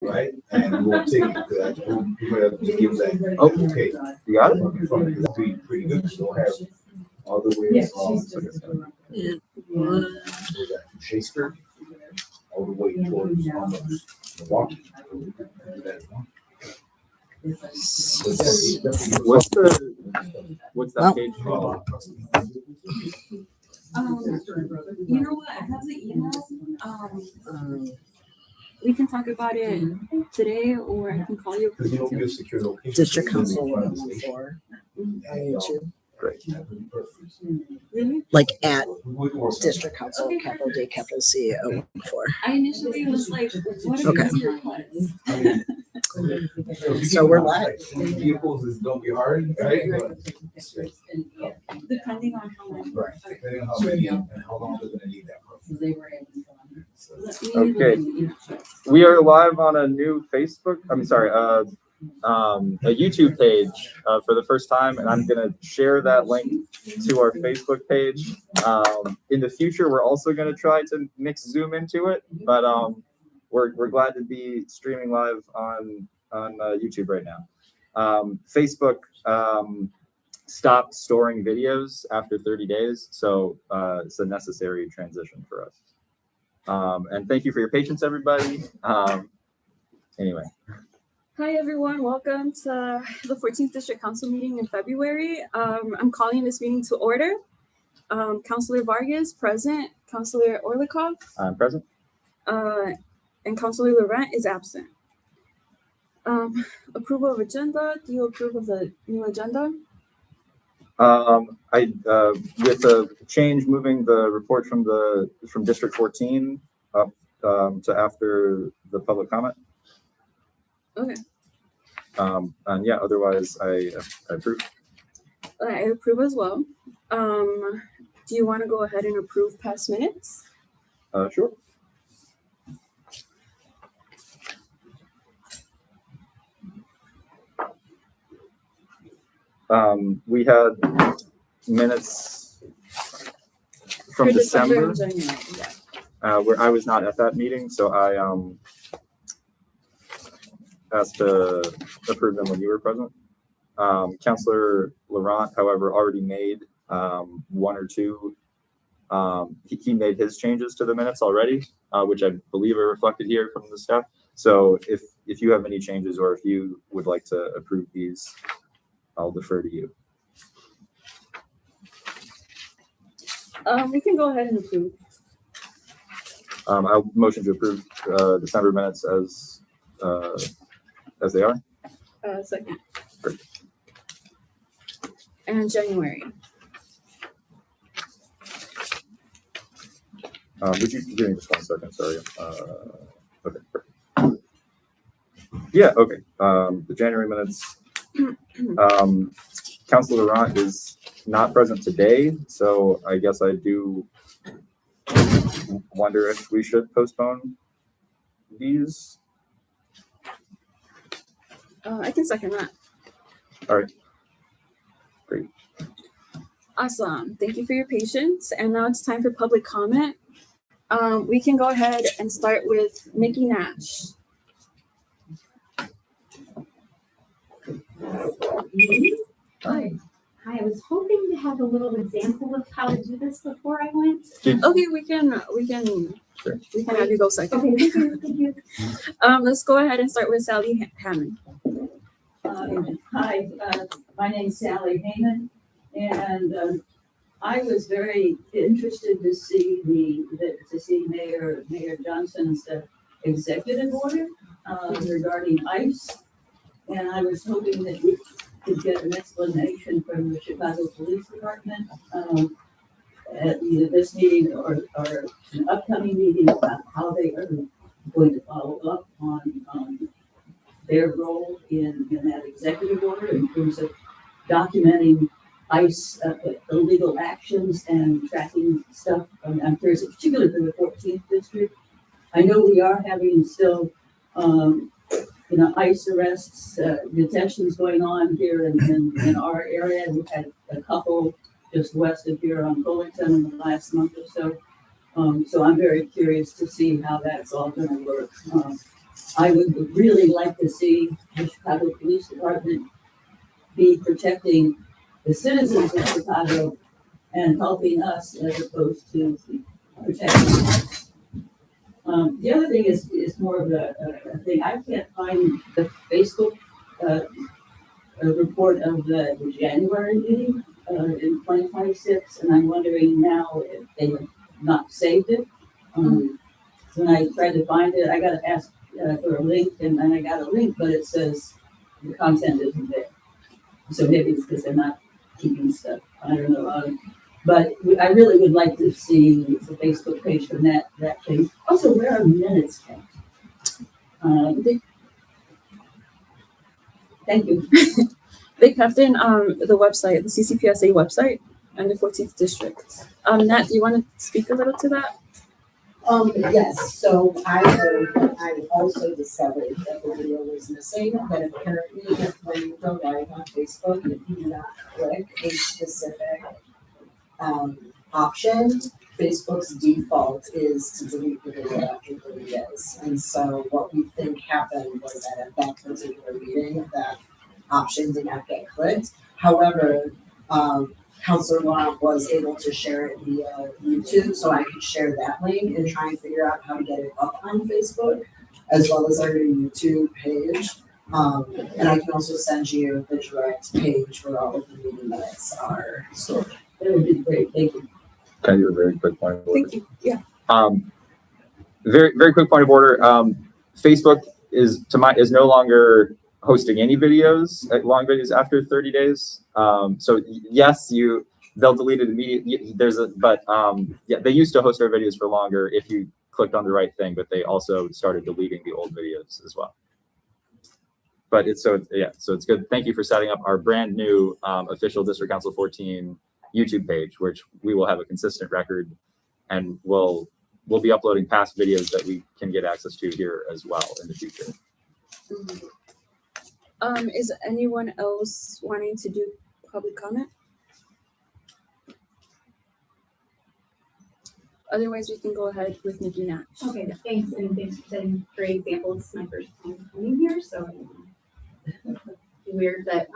right? And we'll take it to that. We'll give that. Oh, Okay. you got it? Pretty good. So have all the way from Shakespeare all the way towards Milwaukee. What's that page? You know what? I have the email. We can talk about it today, or I can call you. Because you'll be a secure location. District Council 114 on YouTube. Great. Really? Like at District Council, capital D, capital C, 014. I initially was like, what Okay. is your request? So we're live. Vehicles is gonna be hard, right? Depending on how much. Right. Depending on how many and how long they're gonna need that. Okay. We are live on a new Facebook. I'm sorry, a YouTube page for the first time, and I'm gonna share that link to our Facebook page. In the future, we're also gonna try to mix Zoom into it, but we're glad to be streaming live on YouTube right now. Facebook stopped storing videos after 30 days, so it's a necessary transition for us. And thank you for your patience, everybody. Anyway. Hi, everyone. Welcome to the 14th District Council meeting in February. I'm calling this meeting to order. Councilor Vargas, present. Councilor Orlikov. I'm present. And Councilor Laurent is absent. Approval of agenda. Do you approve of the new agenda? With the change, moving the report from District 14 up to after the public comment. Okay. And yeah, otherwise I approve. I approve as well. Do you want to go ahead and approve past minutes? Sure. We had minutes from For December, and January, yeah. where I was not at that meeting, so I asked to approve them when you were present. Councilor Laurent, however, already made one or two. He made his changes to the minutes already, which I believe are reflected here from the staff. So if you have any changes or if you would like to approve these, I'll defer to you. We can go ahead and approve. I'll motion to approve December minutes as they are. Second. Great. And January. Would you give me just 1 second? Sorry. Okay. Perfect. Yeah. Okay. The January minutes. Councilor Laurent is not present today, so I guess I do wonder if we should postpone these. I can second that. All right. Great. Awesome. Thank you for your patience. And now it's time for public comment. We can go ahead and start with Nikki Nash. Hi. Hi, I was hoping to have a little example of how to do this before I went. Okay, we can have you go second. Okay, thank you. Let's go ahead and start with Sally Hammond. Hi, my name's Sally Heyman, and I was very interested to see Mayor Johnson's executive order regarding ICE, and I was hoping that we could get an explanation from the Chicago Police Department at either this meeting or an upcoming meeting about how they are going to follow up on their role in that executive order in terms of documenting ICE illegal actions and tracking stuff. I'm curious, particularly for the 14th district. I know we are having still, ICE arrests, detentions going on here in our area. We've had a couple just west of here on Fullerton in the last month or so. So I'm very curious to see how that's all going to work. I would really like to see the Chicago Police Department be protecting the citizens of Chicago and helping us as opposed to protecting us. The other thing is more of a thing. I can't find the Facebook a report of the January meeting in 2026, and I'm wondering now if they have not saved it. When I tried to find it, I got to ask for a link, and then I got a link, but it says the content isn't there. So maybe it's because they're not keeping stuff. I don't know. But I really would like to see the Facebook page from that page. Also, where are minutes kept? Thank you. They kept in the website, the CCPSA website, and the 14th district. Nat, do you want to speak a little to that? Yes, so I also discovered that the video was missing, but apparently when you go live on Facebook, if you do not click a specific option, Facebook's default is to delete the video after 30 days. And so what we think happened was that at that particular meeting, that option did not get clicked. However, Councilor Laurent was able to share it via YouTube, so I could share that link and try and figure out how to get it up on Facebook, as well as our YouTube page. And I can also send you the direct page where all of the meeting minutes are stored. That would be great. Thank you. Can I do a very quick point of order? Thank you. Yeah. Very, very quick point of order. Facebook is no longer hosting any videos, long videos after 30 days. So yes, they'll delete it immediately. They used to host our videos for longer if you clicked on the right thing, but they also started deleting the old videos as well. But it's good. Thank you for setting up our brand new official District Council 14 YouTube page, which we will have a consistent record, and we'll be uploading past videos that we can get access to here as well in the future. Is anyone else wanting to do public comment? Otherwise, we can go ahead with Nikki Nash. Okay, thanks, and thanks for setting great examples. It's my first time coming here, so it's weird that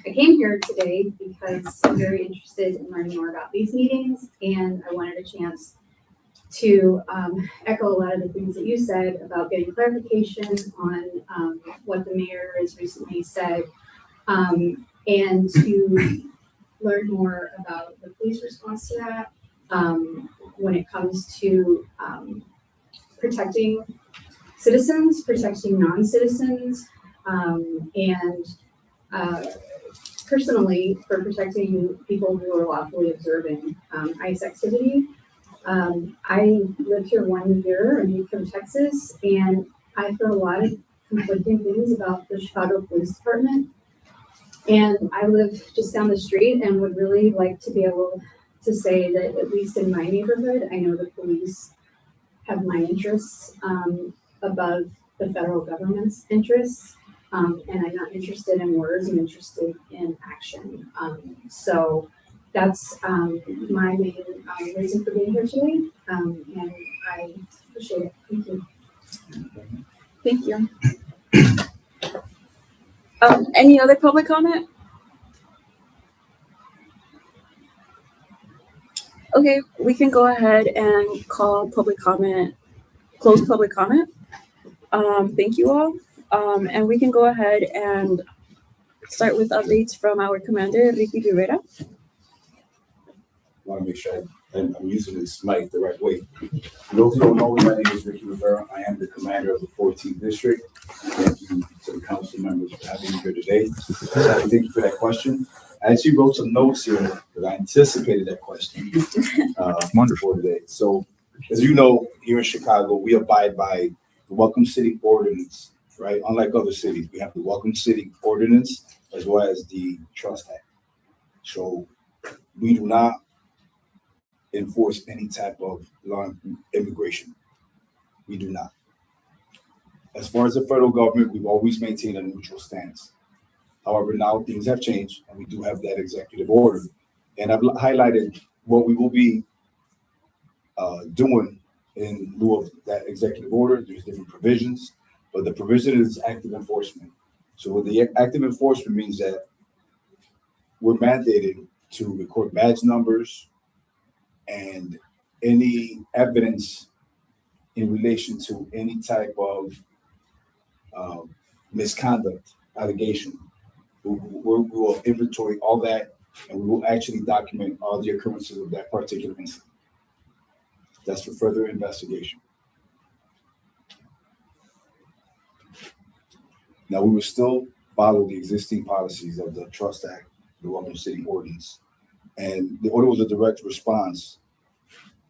I came here today because I'm very interested in learning more about these meetings, and I wanted a chance to echo a lot of the things that you said about getting clarification on what the mayor has recently said, and to learn more about the police response to that when it comes to protecting citizens, protecting non-citizens, and personally for protecting people who are lawfully observing ICE activity. I lived here 1 year and moved from Texas, and I've heard a lot of conflicting things about the Chicago Police Department. And I live just down the street and would really like to be able to say that, at least in my neighborhood, I know the police have my interests above the federal government's interests. And I'm not interested in words, I'm interested in action. So that's my main reason for being here today, and I appreciate it. Thank you. Thank you. Any other public comment? Okay, we can go ahead and call public comment, close public comment. Thank you all. And we can go ahead and start with updates from our commander, Ricky Rivera. Want to make sure I'm using this mic the right way. For those who don't know me, my name is Ricky Rivera. I am the commander of the 14th district. Thank you to the council members for having me here today. Thank you for that question. I actually wrote some notes here because I anticipated that question. Wonderful today. So, as you know, here in Chicago, we abide by the Welcome City Ordinance, right? Unlike other cities, we have the Welcome City Ordinance as well as the Trust Act. So, we do not enforce any type of law immigration. We do not. As far as the federal government, we've always maintained a neutral stance. However, now things have changed and we do have that executive order. And I've highlighted what we will be doing in lieu of that executive order. There's different provisions, but the provision is active enforcement. So with the active enforcement means that we're mandated to record badge numbers and any evidence in relation to any type of misconduct allegation. We will inventory all that, and we will actually document all the occurrences of that particular incident. That's for further investigation. Now, we will still follow the existing policies of the Trust Act, the Welcome City Ordinance, and the order was a direct response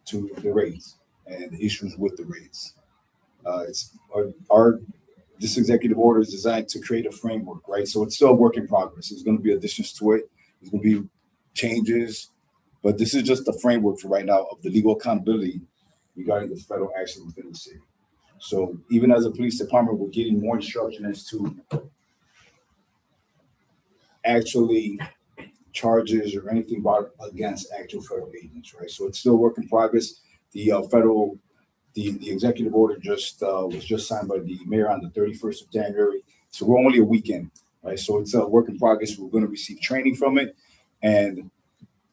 to the raids and the issues with the raids. This executive order is designed to create a framework, right? So it's still a work in progress. There's going to be additions to it. There's going to be changes, but this is just the framework for right now of the legal accountability regarding the federal action within the city. So even as a police department, we're getting more instruction as to actually charges or anything brought against actual federal agents, right? So it's still a work in progress. The executive order was just signed by the mayor on the 31st of January. So we're only a weekend, right? So it's a work in progress. We're going to receive training from it, and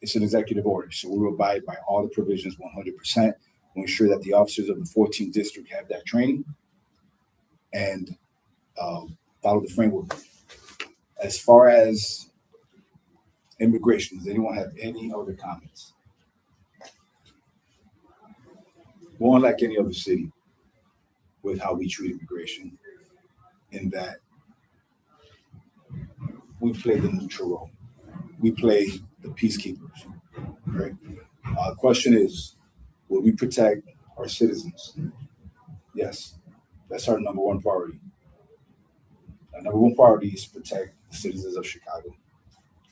it's an executive order. So we will abide by all the provisions 100%. We'll ensure that the officers of the 14th district have that training and follow the framework. As far as immigration, does anyone have any other comments? We're unlike any other city with how we treat immigration, in that we play the neutral role. We play the peacekeepers, right? Question is, will we protect our citizens? Yes, that's our number one priority. Our number one priority is to protect the citizens of Chicago,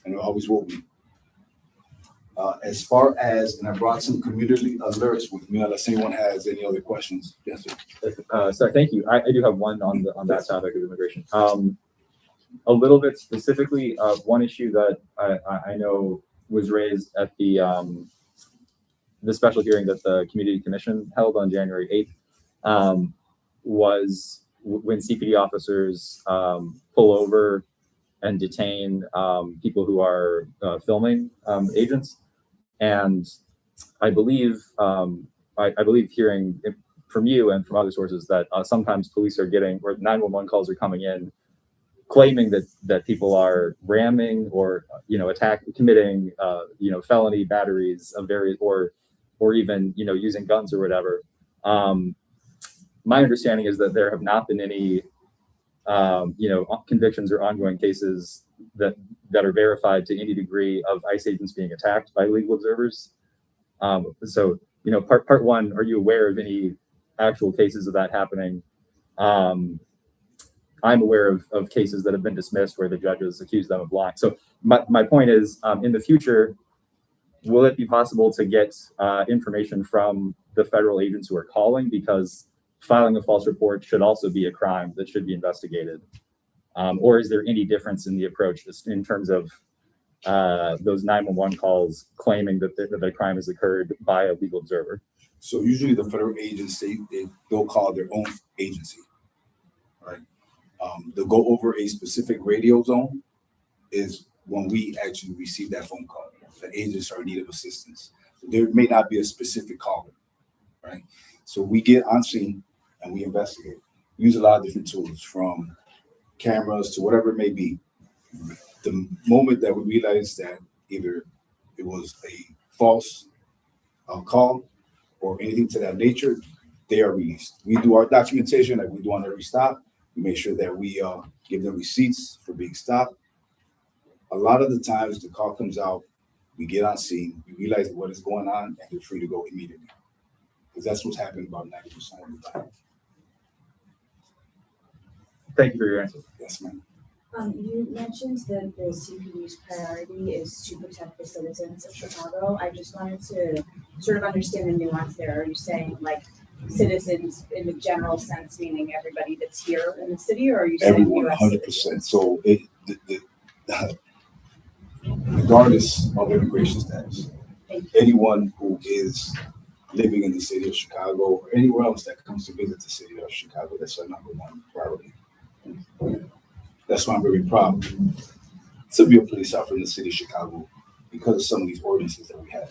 and it always will be. As far as, and I brought some community alerts with me, unless anyone has any other questions. Yes, sir. So thank you. I do have one on that topic of immigration. A little bit specifically, one issue that I know was raised at the special hearing that the Community Commission held on January 8th was when CPD officers pull over and detain people who are filming agents. And I believe hearing from you and from other sources that sometimes police are getting, or 911 calls are coming in claiming that people are ramming or committing felony batteries of various, or even using guns or whatever. My understanding is that there have not been any convictions or ongoing cases that are verified to any degree of ICE agents being attacked by legal observers. So part one, are you aware of any actual cases of that happening? I'm aware of cases that have been dismissed where the judges accused them of lying. So my point is, in the future, will it be possible to get information from the federal agents who are calling? Because filing a false report should also be a crime that should be investigated. Or is there any difference in the approach just in terms of those 911 calls claiming that the crime has occurred by a legal observer? So usually the federal agents, they'll call their own agency, right? They'll go over a specific radio zone is when we actually receive that phone call. The agents are in need of assistance. There may not be a specific caller, right? So we get on scene and we investigate. We use a lot of different tools, from cameras to whatever it may be. The moment that we realize that either it was a false call or anything to that nature, they are released. We do our documentation like we do on every stop. We make sure that we give them receipts for being stopped. A lot of the times the call comes out, we get on scene, we realize what is going on, and they're free to go immediately. Because that's what's happening about 90% of the time. Thank you for your answer. Yes, ma'am. You mentioned that the CPD's priority is to protect the citizens of Chicago. I just wanted to sort of understand the nuance there. Are you saying like citizens in the general sense, meaning everybody that's here in the city, or are you saying Everyone, US 100%. citizens? So regardless of immigration status, anyone who is living in the city of Chicago or anywhere else that comes to visit the city of Chicago. That's our number one priority. That's why I'm very proud to be a police officer in the city of Chicago because of some of these ordinances that we have.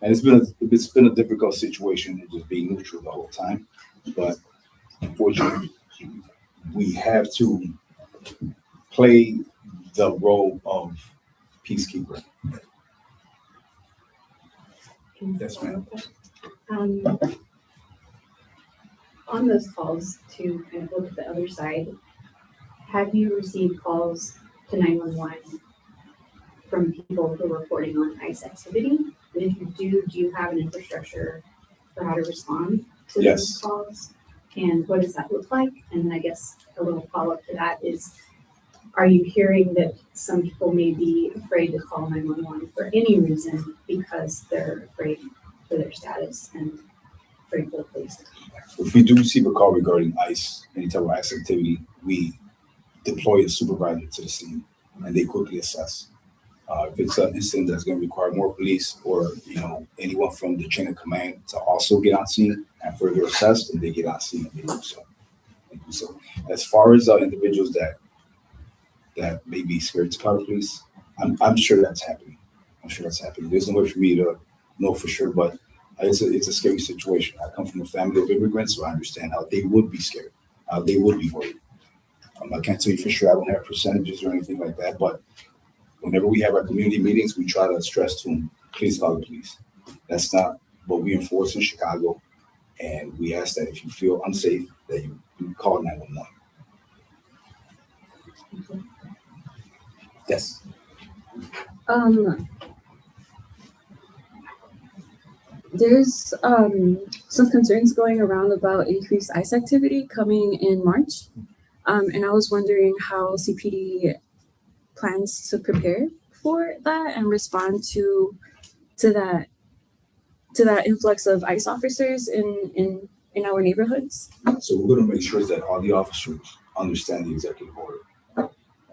And it's been a difficult situation to just be neutral the whole time, but unfortunately, we have to play the role of peacekeeper. Yes, ma'am. On those calls to kind of look at the other side, have you received calls to 911 from people who are reporting on ICE activity? And if you do you have an infrastructure for how to respond to Yes. those calls? And what does that look like? And then I guess a little follow-up to that is, are you hearing that some people may be afraid to call 911 for any reason because they're afraid for their status and afraid for the police? If we do receive a call regarding ICE, any type of ICE activity, we deploy a supervisor to the scene and they quickly assess. If it's an incident that's going to require more police or, anyone from the chain of command to also get on scene and further assess, and they get on scene and they do so. So as far as individuals that may be scared to call the police, I'm sure that's happening. There's no way for me to know for sure, but it's a scary situation. I come from a family of immigrants, so I understand how they would be scared, how they would be worried. I can't tell you for sure. I don't have percentages or anything like that, but whenever we have our community meetings, we try to stress to them, please call the police. That's not what we enforce in Chicago, and we ask that if you feel unsafe, that you call 911. Yes. There's some concerns going around about increased ICE activity coming in March. And I was wondering how CPD plans to prepare for that and respond to that influx of ICE officers in our neighborhoods. So we're going to make sure that all the officers understand the executive order.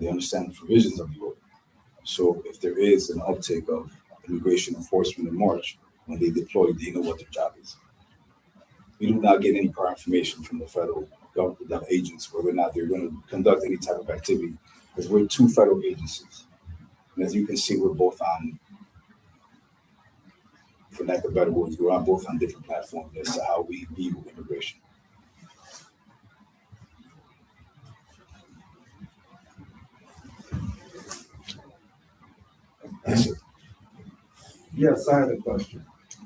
They understand the provisions of the order. So if there is an uptick of immigration enforcement in March, when they deploy, they know what their job is. We do not get any prior information from the federal government agents whether or not they're going to conduct any type of activity, because we're two federal agencies. And as you can see, we're both on, for lack of better words, we're on both on different platforms as to how we view immigration. Yes, sir. Yes, I had a question.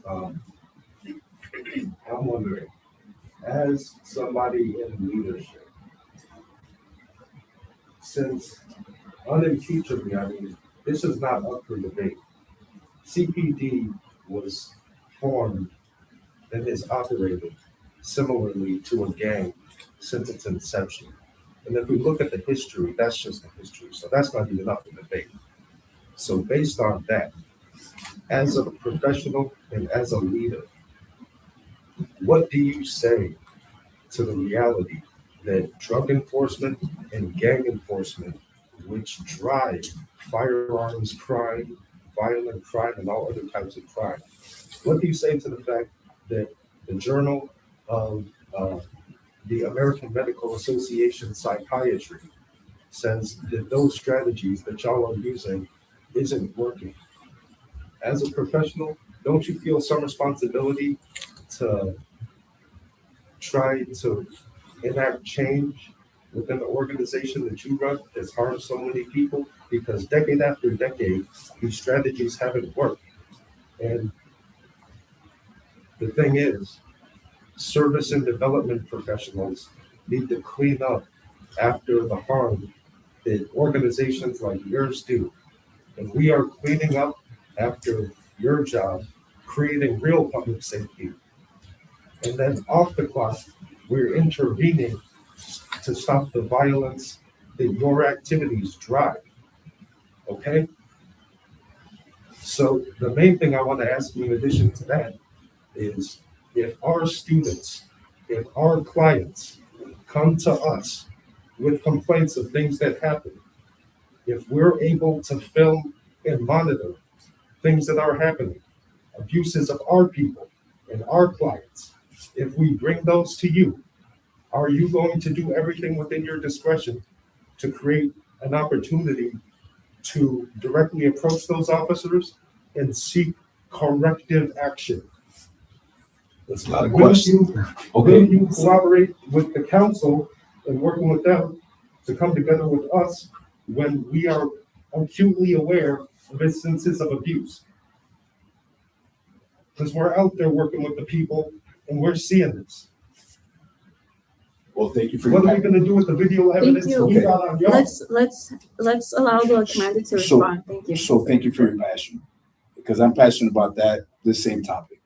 I'm wondering, as somebody in leadership, since unimpeachably, this is not up for debate. CPD was formed and is operated similarly to a gang since its inception. And if we look at the history, that's just the history. So that's not even up for debate. So based on that, as a professional and as a leader, what do you say to the reality that drug enforcement and gang enforcement, which drive firearms crime, violent crime, and all other types of crime, what do you say to the fact that the Journal of the American Medical Association Psychiatry says that those strategies that y'all are using isn't working? As a professional, don't you feel some responsibility to try to enact change within the organization that you run that's harmed so many people? Because decade after decade, these strategies haven't worked. And the thing is, service and development professionals need to clean up after the harm that organizations like yours do. And we are cleaning up after your job, creating real public safety. And then off the clock, we're intervening to stop the violence that your activities drive. Okay? So the main thing I want to ask you in addition to that is, if our students, if our clients come to us with complaints of things that happen, if we're able to film and monitor things that are happening, abuses of our people and our clients, if we bring those to you, are you going to do everything within your discretion to create an opportunity to directly approach those officers and seek corrective action? That's a lot of Will questions. you, Okay, will you collaborate with the council and working with them to come together with us when we are acutely aware of instances of abuse? Because we're out there working with the people and we're seeing this. well, thank you for What your. are we gonna do with the video evidence you. we got on y'all? Let's allow the commander to So- respond. Thank you. So thank you for your passion, because I'm passionate about that, the same topic,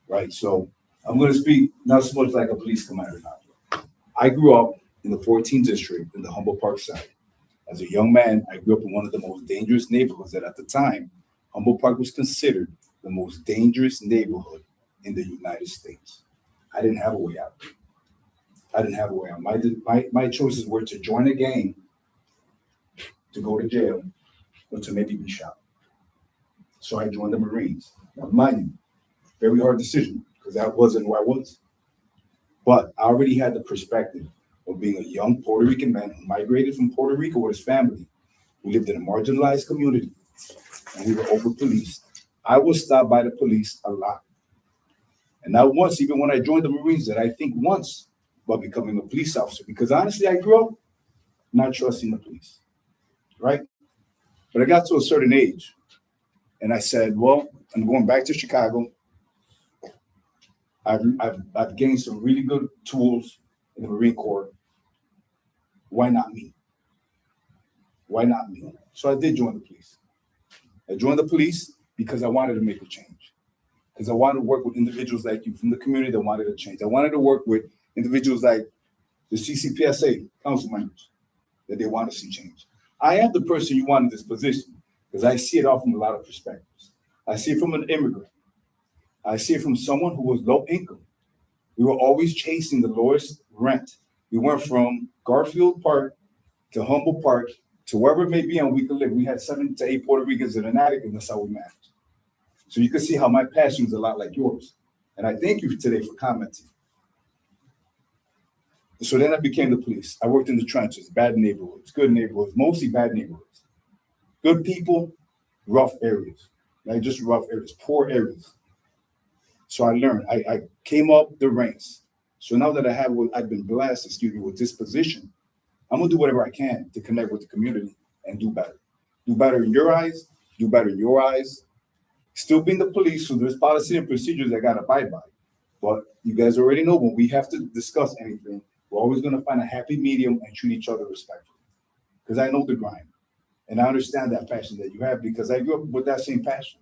right? So I'm gonna speak not so much like a police commander now. I grew up in the 14th district in the Humboldt Park side. As a young man, I grew up in one of the most dangerous neighborhoods that at the time, Humboldt Park was considered the most dangerous neighborhood in the United States. I didn't have a way out. I didn't have a way out. My choices were to join a gang, to go to jail, or to maybe be shot. So I joined the Marines. Now, mind you, very hard decision, because that wasn't who I was. But I already had the perspective of being a young Puerto Rican man who migrated from Puerto Rico with his family. We lived in a marginalized community, and we were over-policed. I was stopped by the police a lot. And not once, even when I joined the Marines, did I think once about becoming a police officer, because honestly, I grew up not trusting the police, right? But I got to a certain age, and I said, well, I'm going back to Chicago. I've gained some really good tools in the Marine Corps. Why not me? Why not me? So I did join the police. I joined the police because I wanted to make a change. Because I wanted to work with individuals like you from the community that wanted to change. I wanted to work with individuals like the CCPSA council members that they want to see change. I am the person you want in this position because I see it all from a lot of perspectives. I see it from an immigrant. I see it from someone who was low income. We were always chasing the lowest rent. We went from Garfield Park to Humboldt Park to wherever it may be and we could live. We had 7 to 8 Puerto Ricans in an attic, and that's how we managed. So you can see how my passion is a lot like yours. And I thank you today for commenting. So then I became the police. I worked in the trenches, bad neighborhoods, good neighborhoods, mostly bad neighborhoods. Good people, rough areas, like just rough areas, poor areas. So I learned, I came up the ranks. So now that I've been blessed, with this position, I'm gonna do whatever I can to connect with the community and do better. Do better in your eyes, do better in your eyes. Still being the police, so there's policy and procedures I gotta abide by. But you guys already know when we have to discuss anything, we're always gonna find a happy medium and treat each other respectfully. Because I know the grind. And I understand that passion that you have because I grew up with that same passion.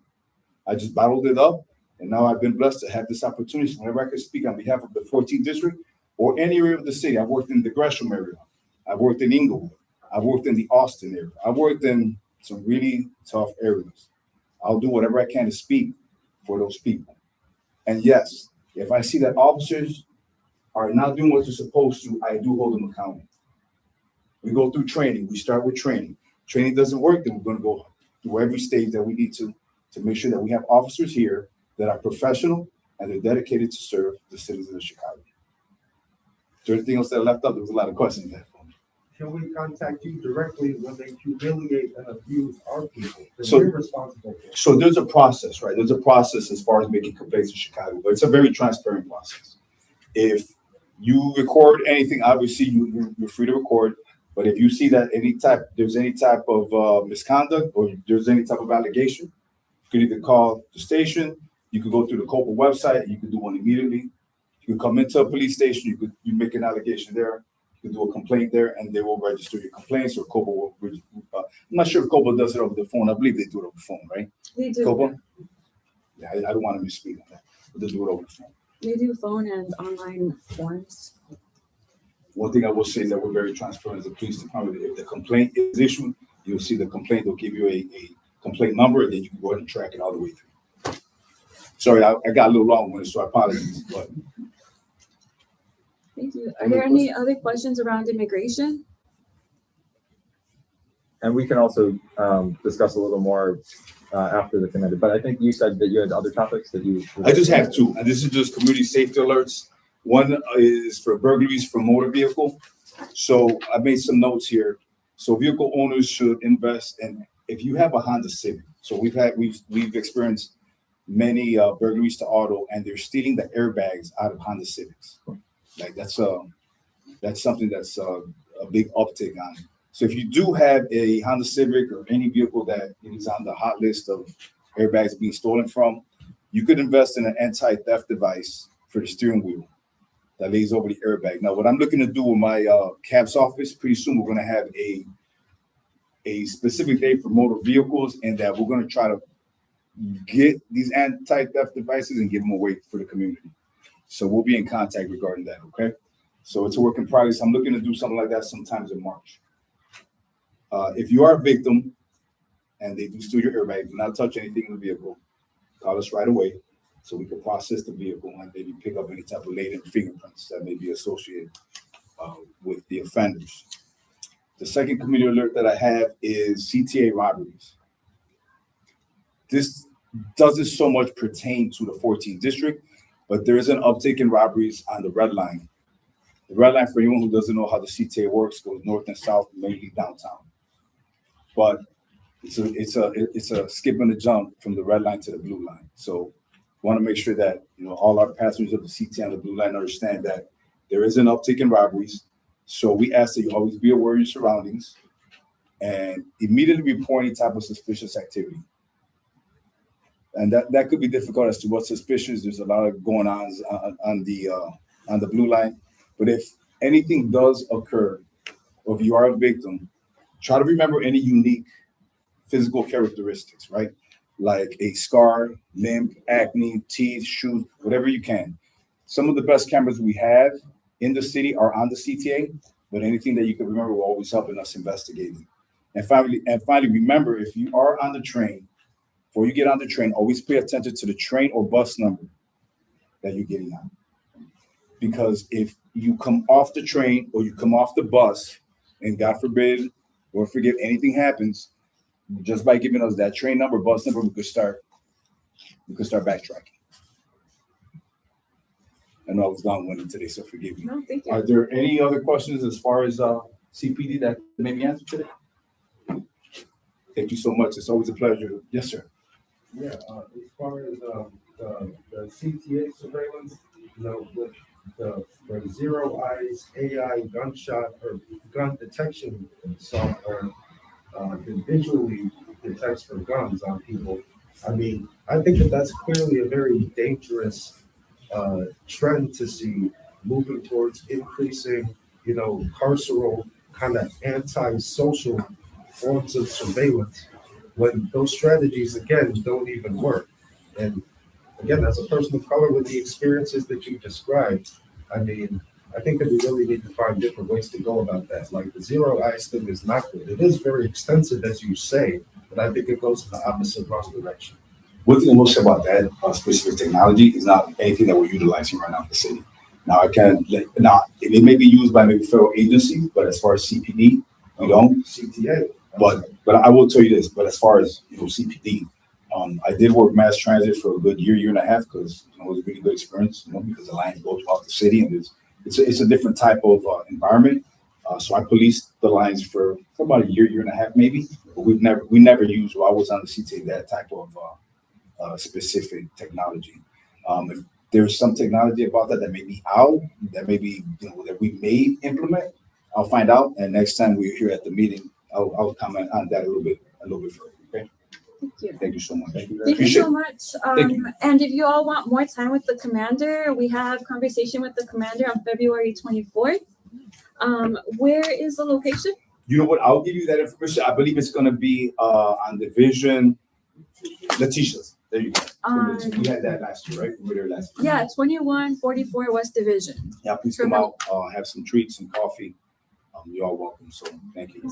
I just bottled it up. And now I've been blessed to have this opportunity. Whenever I can speak on behalf of the 14th district or any area of the city, I've worked in the Gresham area. I've worked in Inglewood. I've worked in the Austin area. I've worked in some really tough areas. I'll do whatever I can to speak for those people. And yes, if I see that officers are not doing what they're supposed to, I do hold them accountable. We go through training. We start with training. Training doesn't work, then we're going to go through every stage that we need to make sure that we have officers here that are professional and they're dedicated to serve the citizens of Chicago. Is there anything else that I left out? There was a lot of questions there. Can we contact you directly when they humiliate and abuse our people? Because So- we're responsible for it. So there's a process, right? There's a process as far as making complaints in Chicago, but it's a very transparent process. If you record anything, obviously you're free to record. But if you see that there's any type of misconduct or there's any type of allegation, you can either call the station, you could go through the COPA website, you could do one immediately. You could come into a police station, you make an allegation there, you could do a complaint there, and they will register your complaints, or COPA will. I'm not sure if COPA does it over the phone. I believe they do it over the phone, right? They do. COPA? Yeah, I don't want to misspeak on that, but they do it over the phone. They do phone and online forms. One thing I will say is that we're very transparent as a police department. If the complaint is issued, you'll see the complaint. They'll give you a complaint number, and then you can go ahead and track it all the way through. Sorry, I got a little long with it, so I apologize. But Thank you. Are there any other questions around immigration? And we can also discuss a little more after the commander. But I think you said that you had other topics that you. I just have two, and this is just community safety alerts. One is for burglaries from motor vehicle. So I made some notes here. So vehicle owners should invest in, if you have a Honda Civic. So we've experienced many burglaries to auto, and they're stealing the airbags out of Honda Civics. Like that's something that's a big uptick on. So if you do have a Honda Civic or any vehicle that is on the hot list of airbags being stolen from, you could invest in an anti-theft device for the steering wheel that lays over the airbag. Now, what I'm looking to do with my CAPS office, pretty soon we're going to have a specific day for motor vehicles, and that we're going to try to get these anti-theft devices and give them away for the community. So we'll be in contact regarding that, okay? So it's a work in progress. I'm looking to do something like that sometimes in March. If you are a victim and they do steal your airbag, do not touch anything in the vehicle. Call us right away so we can process the vehicle and maybe pick up any type of latent fingerprints that may be associated with the offenders. The second community alert that I have is CTA robberies. This doesn't so much pertain to the 14th district, but there is an uptick in robberies on the red line. The red line, for anyone who doesn't know how the CTA works, goes north and south, mainly downtown. But it's a skip and a jump from the red line to the blue line. So want to make sure that all our passengers of the CTA and the blue line understand that there is an uptick in robberies. So we ask that you always be aware of your surroundings and immediately report any type of suspicious activity. And that could be difficult as to what's suspicious. There's a lot of going on the blue line. But if anything does occur, or if you are a victim, try to remember any unique physical characteristics, right? Like a scar, limp, acne, teeth, shoes, whatever you can. Some of the best cameras we have in the city are on the CTA, but anything that you can remember will always help in us investigating. And finally, remember, if you are on the train, before you get on the train, always pay attention to the train or bus number that you're getting on. Because if you come off the train or you come off the bus, and God forbid, or forget anything happens, just by giving us that train number, bus number, we could start backtracking. I know I was long-winded today, so forgive me. No, thank you. Are there any other questions as far as CPD that may be answered today? Thank you so much. It's always a pleasure. Yes, sir. Yeah, as far as the CTA surveillance, with the Zero Eyes AI gunshot or gun detection software that visually detects for guns on people. I mean, I think that's clearly a very dangerous trend to see moving towards increasing, carceral kind of anti-social forms of surveillance when those strategies, again, don't even work. And again, as a person of color with the experiences that you described, I mean, I think that we really need to find different ways to go about that. Like the Zero Eyes thing is not good. It is very extensive, as you say, but I think it goes in the opposite wrong direction. One thing I will say about that specific technology is not anything that we're utilizing right now in the city. Now, it may be used by maybe federal agencies, but as far as CPD, we don't. CTA. But I will tell you this, but as far as CPD, I did work mass transit for a good year and a half because it was a really good experience, because the lines go throughout the city and it's a different type of environment. So I policed the lines for about a year and a half maybe, but we never used, while I was on the CTA, that type of specific technology. If there's some technology about that may be out, that may be that we may implement, I'll find out, and next time we're here at the meeting, I'll comment on that a little bit further. Okay. Thank you. Thank you so much. Thank you Appreciate so much. Thank you. And if you all want more time with the commander, we have conversation with the commander on February 24th. Where is the location? You know what? I'll give you that information. I believe it's going to be on Division Letitia's. There you go. We had that last year, right? We were there last year. Yeah, 2144 West Division. Yeah, please come out, have some treats, some coffee. You're all welcome. So thank you.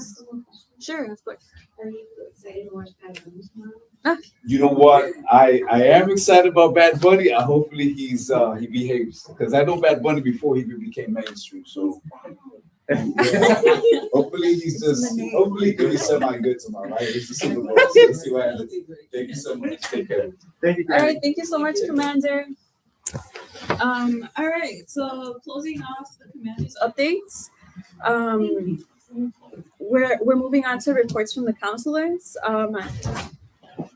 Sure, of course. Are you excited to watch Bad Bunny tomorrow? You know what? I am excited about Bad Bunny. Hopefully he behaves, because I know Bad Bunny before he even became mainstream. So Hopefully hopefully he'll be semi-good tomorrow, right? It's the Super Bowl, so let's see what happens. Thank you so much. Take care. Thank you. All right, thank you so much, Commander. All right, so closing off the commander's updates. We're moving on to reports from the counselors.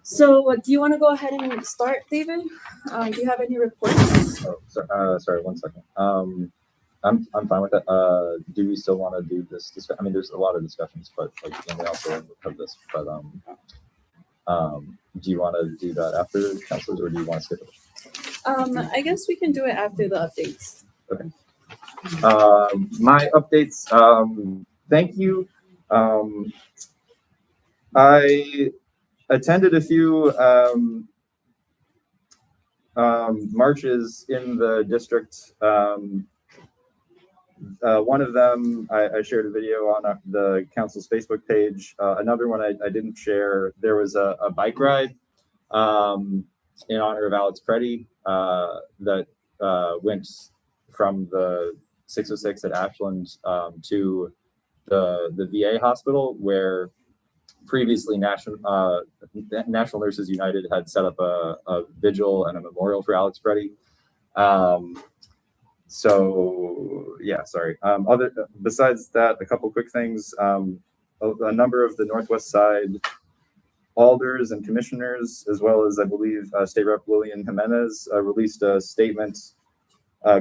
So do you want to go ahead and start, David? Do you have any reports? Oh, sorry, 1 second. I'm fine with that. Do we still want to do this? I mean, there's a lot of discussions, but like, and we also have this. But do you want to do that after counselors, or do you want to skip it? I guess we can do it after the updates. My updates. Thank you. I attended a few marches in the district. One of them, I shared a video on the council's Facebook page. Another one I didn't share. There was a bike ride in honor of Alex Preddy that went from the 606 at Ashland to the VA hospital, where previously National Nurses United had set up a vigil and a memorial for Alex Preddy. So yeah, sorry. Besides that, a couple quick things. A number of the Northwest Side alders and commissioners, as well as I believe State Rep Lillian Jimenez, released a statement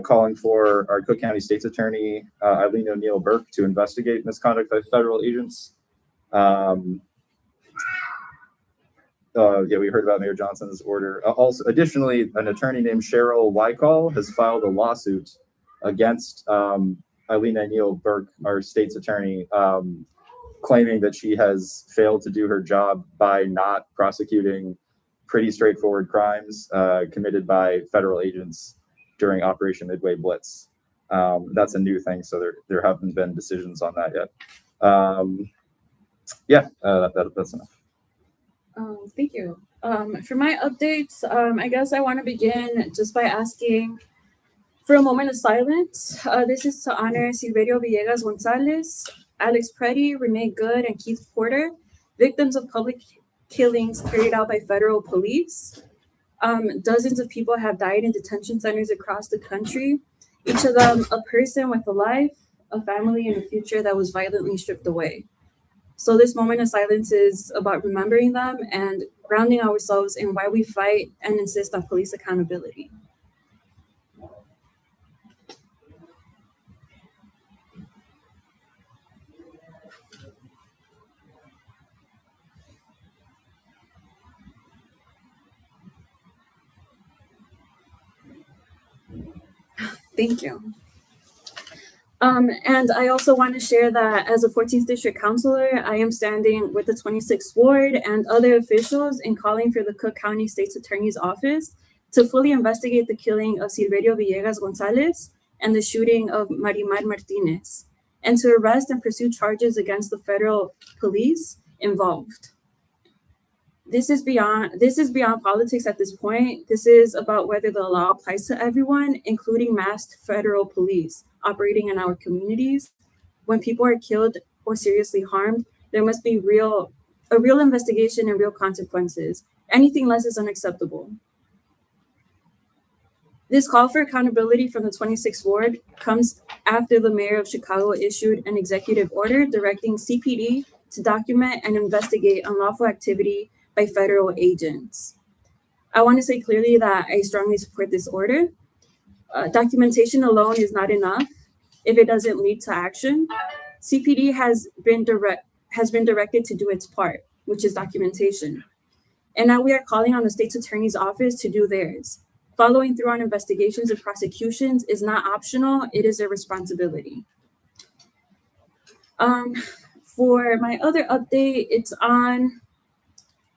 calling for our Cook County State's Attorney Eileen O'Neill Burke to investigate misconduct by federal agents. Yeah, we heard about Mayor Johnson's order. Also, additionally, an attorney named Cheryl Wykall has filed a lawsuit against Eileen O'Neill Burke, our state's attorney, claiming that she has failed to do her job by not prosecuting pretty straightforward crimes committed by federal agents during Operation Midway Blitz. That's a new thing, so there haven't been decisions on that yet. That's enough. Thank you. For my updates, I guess I want to begin just by asking for a moment of silence. This is to honor Silverio Villegas Gonzalez, Alex Preddy, Renee Good, and Keith Porter, victims of public killings carried out by federal police. Dozens of people have died in detention centers across the country, each of them a person with a life, a family, and a future that was violently stripped away. So this moment of silence is about remembering them and grounding ourselves in why we fight and insist on police accountability. Thank you. And I also want to share that as a 14th District Councilor, I am standing with the 26th Ward and other officials in calling for the Cook County State's Attorney's Office to fully investigate the killing of Silverio Villegas Gonzalez and the shooting of Marimar Martinez, and to arrest and pursue charges against the federal police involved. This is beyond politics at this point. This is about whether the law applies to everyone, including masked federal police operating in our communities. When people are killed or seriously harmed, there must be a real investigation and real consequences. Anything less is unacceptable. This call for accountability from the 26th Ward comes after the mayor of Chicago issued an executive order directing CPD to document and investigate unlawful activity by federal agents. I want to say clearly that I strongly support this order. Documentation alone is not enough if it doesn't lead to action. CPD has been directed to do its part, which is documentation. And now we are calling on the state's attorney's office to do theirs. Following through on investigations and prosecutions is not optional, it is a responsibility. For my other update, it's on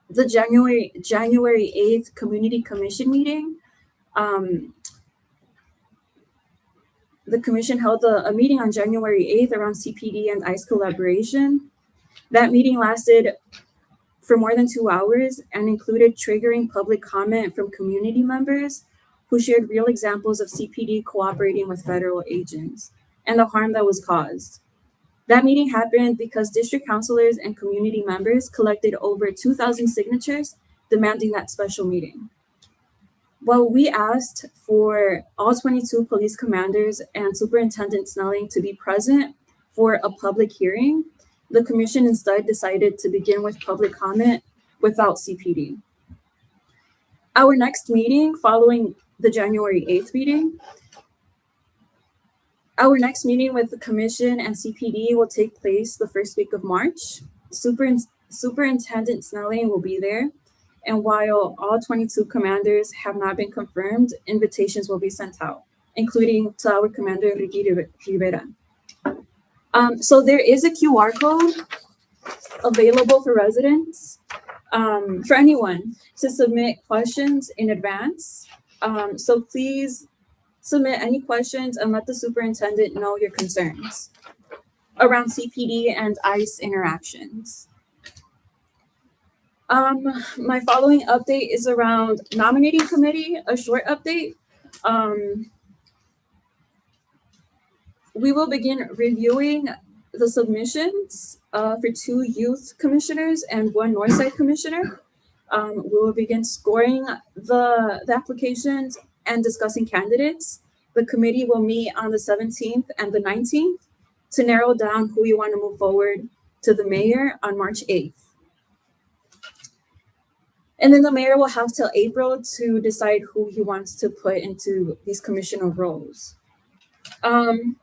the January 8th Community Commission meeting. The commission held a meeting on January 8th around CPD and ICE collaboration. That meeting lasted for more than 2 hours and included triggering public comment from community members who shared real examples of CPD cooperating with federal agents and the harm that was caused. That meeting happened because district councilors and community members collected over 2,000 signatures demanding that special meeting. While we asked for all 22 police commanders and Superintendent Snelling to be present for a public hearing, the commission instead decided to begin with public comment without CPD. Our next meeting following the January 8th meeting, our next meeting with the commission and CPD will take place the first week of March. Superintendent Snelling will be there. And while all 22 commanders have not been confirmed, invitations will be sent out, including to our commander, Ricky Rivera. So there is a QR code available for residents, for anyone to submit questions in advance. So please submit any questions and let the superintendent know your concerns around CPD and ICE interactions. My following update is around nominating committee, a short update. We will begin reviewing the submissions for 2 youth commissioners and 1 Northside commissioner. We will begin scoring the applications and discussing candidates. The committee will meet on the 17th and the 19th to narrow down who we want to move forward to the mayor on March 8th. And then the mayor will have till April to decide who he wants to put into these commissioner roles. And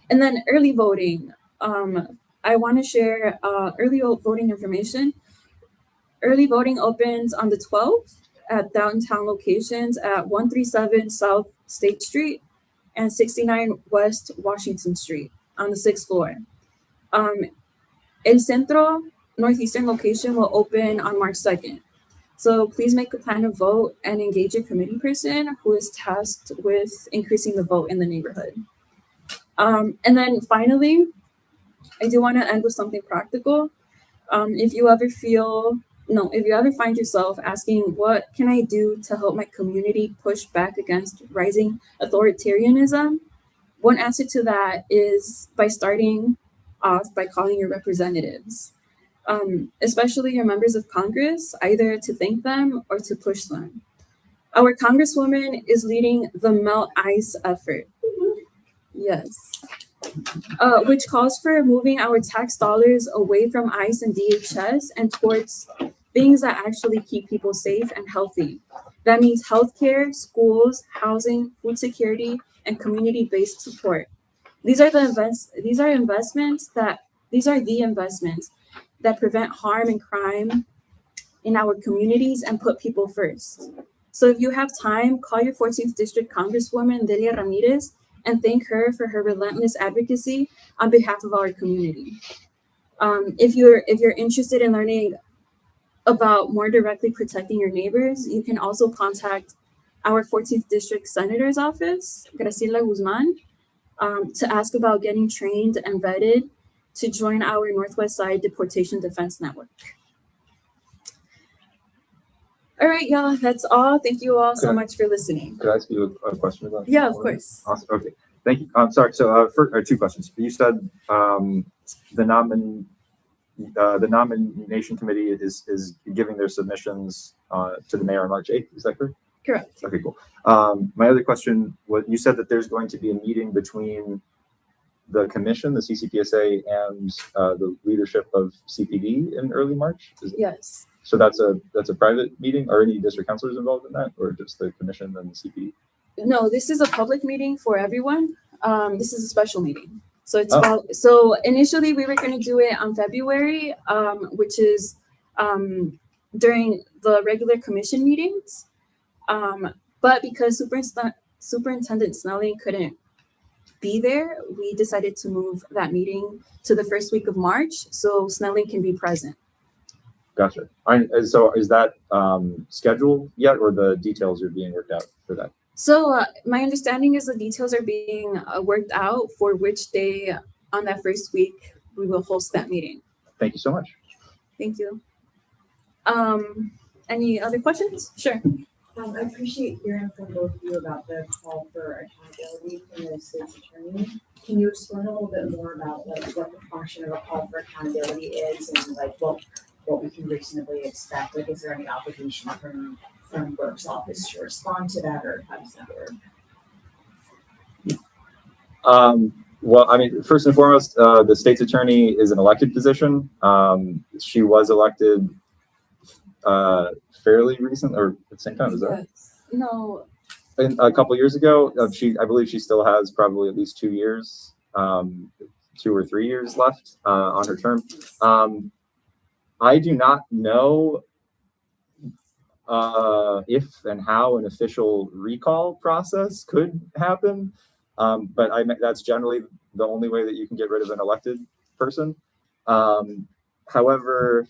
then early voting. I want to share early voting information. Early voting opens on the 12th at downtown locations at 137 South State Street and 69 West Washington Street on the 6th floor. El Centro Northeastern location will open on March 2nd. So please make a plan to vote and engage a committee person who is tasked with increasing the vote in the neighborhood. And then finally, I do want to end with something practical. If you ever find yourself asking, what can I do to help my community push back against rising authoritarianism? One answer to that is by starting off by calling your representatives, especially your members of Congress, either to thank them or to push them. Our Congresswoman is leading the Melt ICE effort. Yes. Which calls for moving our tax dollars away from ICE and DHS and towards things that actually keep people safe and healthy. That means healthcare, schools, housing, food security, and community-based support. These are the investments that prevent harm and crime in our communities and put people first. So if you have time, call your 14th District Congresswoman, Delia Ramirez, and thank her for her relentless advocacy on behalf of our community. If you're interested in learning about more directly protecting your neighbors, you can also contact our 14th District Senator's office, Graciela Guzman, to ask about getting trained and vetted to join our Northwest Side Deportation Defense Network. All right, y'all, that's all. Thank you all so much for listening. Could I ask you a question about? Yeah, of course. Awesome. Okay, thank you. I'm sorry. So, for 2 questions. You said the nomination committee is giving their submissions to the mayor on March 8th. Is that correct? Correct. Okay, cool. My other question was, you said that there's going to be a meeting between the commission, the CCPSA, and the leadership of CPD in early March. Yes. So that's a private meeting. Are any district councilors involved in that, or just the commission and the CPD? No, this is a public meeting for everyone. This is a special meeting. So it's so initially we were going to do it on February, which is during the regular commission meetings. But because Superintendent Snelling couldn't be there, we decided to move that meeting to the first week of March so Snelling can be present. Gotcha. So is that scheduled yet, or the details are being worked out for that? So my understanding is the details are being worked out for which day on that first week we will host that meeting. Thank you so much. Thank you. Any other questions? Sure. I appreciate hearing from both of you about the call for accountability from the state's attorney. Can you explain a little bit more about like what the function of a call for accountability is and like what we can reasonably expect? Like, is there any obligation from Burke's office to respond to that, or how does that work? Well, I mean, first and foremost, the state's attorney is an elected position. She was elected fairly recent, or at the same time, is that? No, A couple years ago. I believe she still has probably at least 2 years, 2 or 3 years left on her term. I do not know if and how an official recall process could happen. But that's generally the only way that you can get rid of an elected person. However,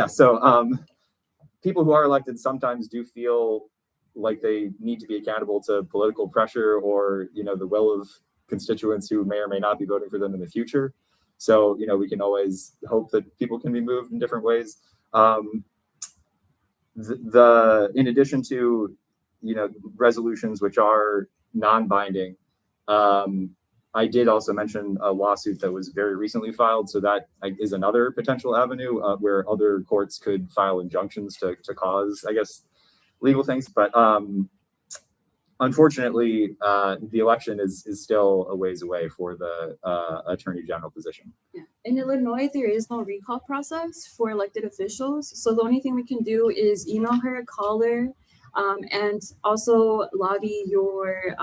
so people who are elected sometimes do feel like they need to be accountable to political pressure or, the will of constituents who may or may not be voting for them in the future. So, we can always hope that people can be moved in different ways. In addition to, resolutions which are non-binding, I did also mention a lawsuit that was very recently filed. So that is another potential avenue where other courts could file injunctions to cause, I guess, legal things. But unfortunately, the election is still a ways away for the attorney general position. yeah. In Illinois, there is no recall process for elected officials. So the only thing we can do is email her, call her, and also lobby your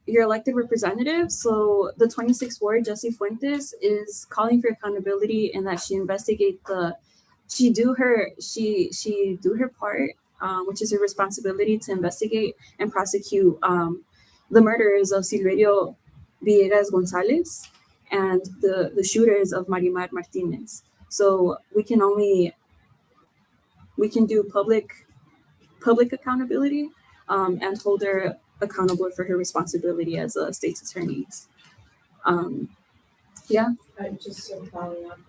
elected representative. So the 26th ward, Jessie Fuentes, is calling for accountability and that she investigate she do her part, which is her responsibility to investigate and prosecute the murderers of Silverio Villegas Gonzalez and the shooters of Marimar Martinez. So we can do public accountability and hold her accountable for her responsibility as a state's attorney. Just sort of following up,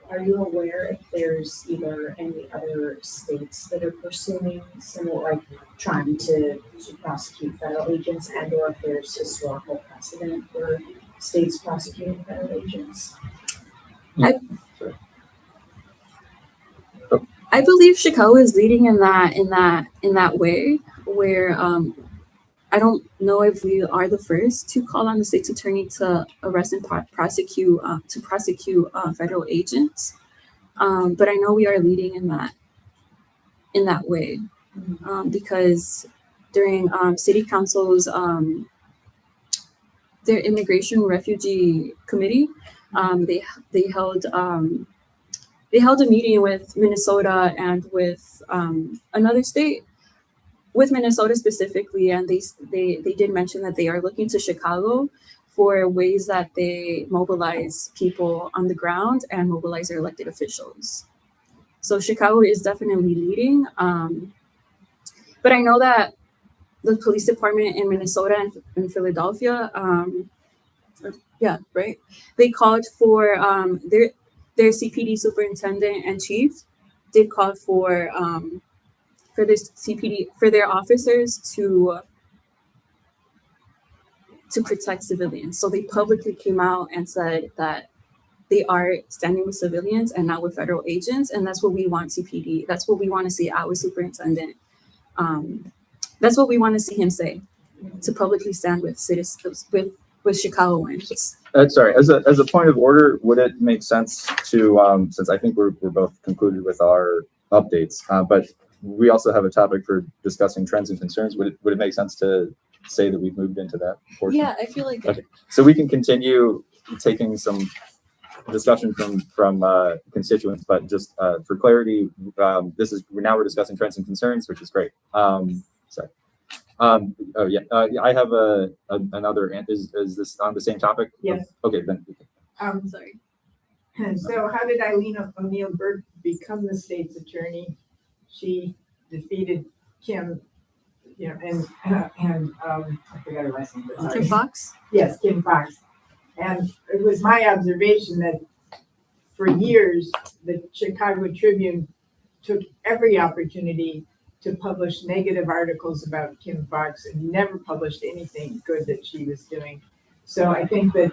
are you aware if there's either any other states that are pursuing similar, like trying to prosecute federal agents, and or if there's historical precedent for states prosecuting federal agents? I believe Chicago is leading in that way, where I don't know if we are the first to call on the state's attorney to arrest and prosecute federal agents, but I know we are leading in that way because during city council's their immigration refugee committee, they held a meeting with Minnesota and with another state. With Minnesota specifically, and they did mention that they are looking to Chicago for ways that they mobilize people on the ground and mobilize their elected officials. So Chicago is definitely leading. But I know that the police department in Minnesota and in Philadelphia, they called for their CPD superintendent and chief did call for this CPD, for their officers to protect civilians. So they publicly came out and said that they are standing with civilians and not with federal agents. And that's what we want CPD. That's what we want to see our superintendent. That's what we want to see him say, to publicly stand with citizens, with Chicagoans. Sorry, as a point of order, would it make sense to, since I think we're both concluded with our updates, but we also have a topic for discussing trends and concerns. Would it make sense to say that we've moved into that portion? Yeah, I feel like Okay, so we can continue taking some discussion from constituents, but just for clarity, we're discussing trends and concerns, which is great. Sorry. I have another. Is this on the same topic? Yes. Okay, then. sorry. So how did Eileen O'Neill Burke become the state's attorney? She defeated Kim, and I forgot her last name. But sorry. Kim Fox? Yes, Kim Fox. And it was my observation that for years, the Chicago Tribune took every opportunity to publish negative articles about Kim Fox and never published anything good that she was doing. So I think that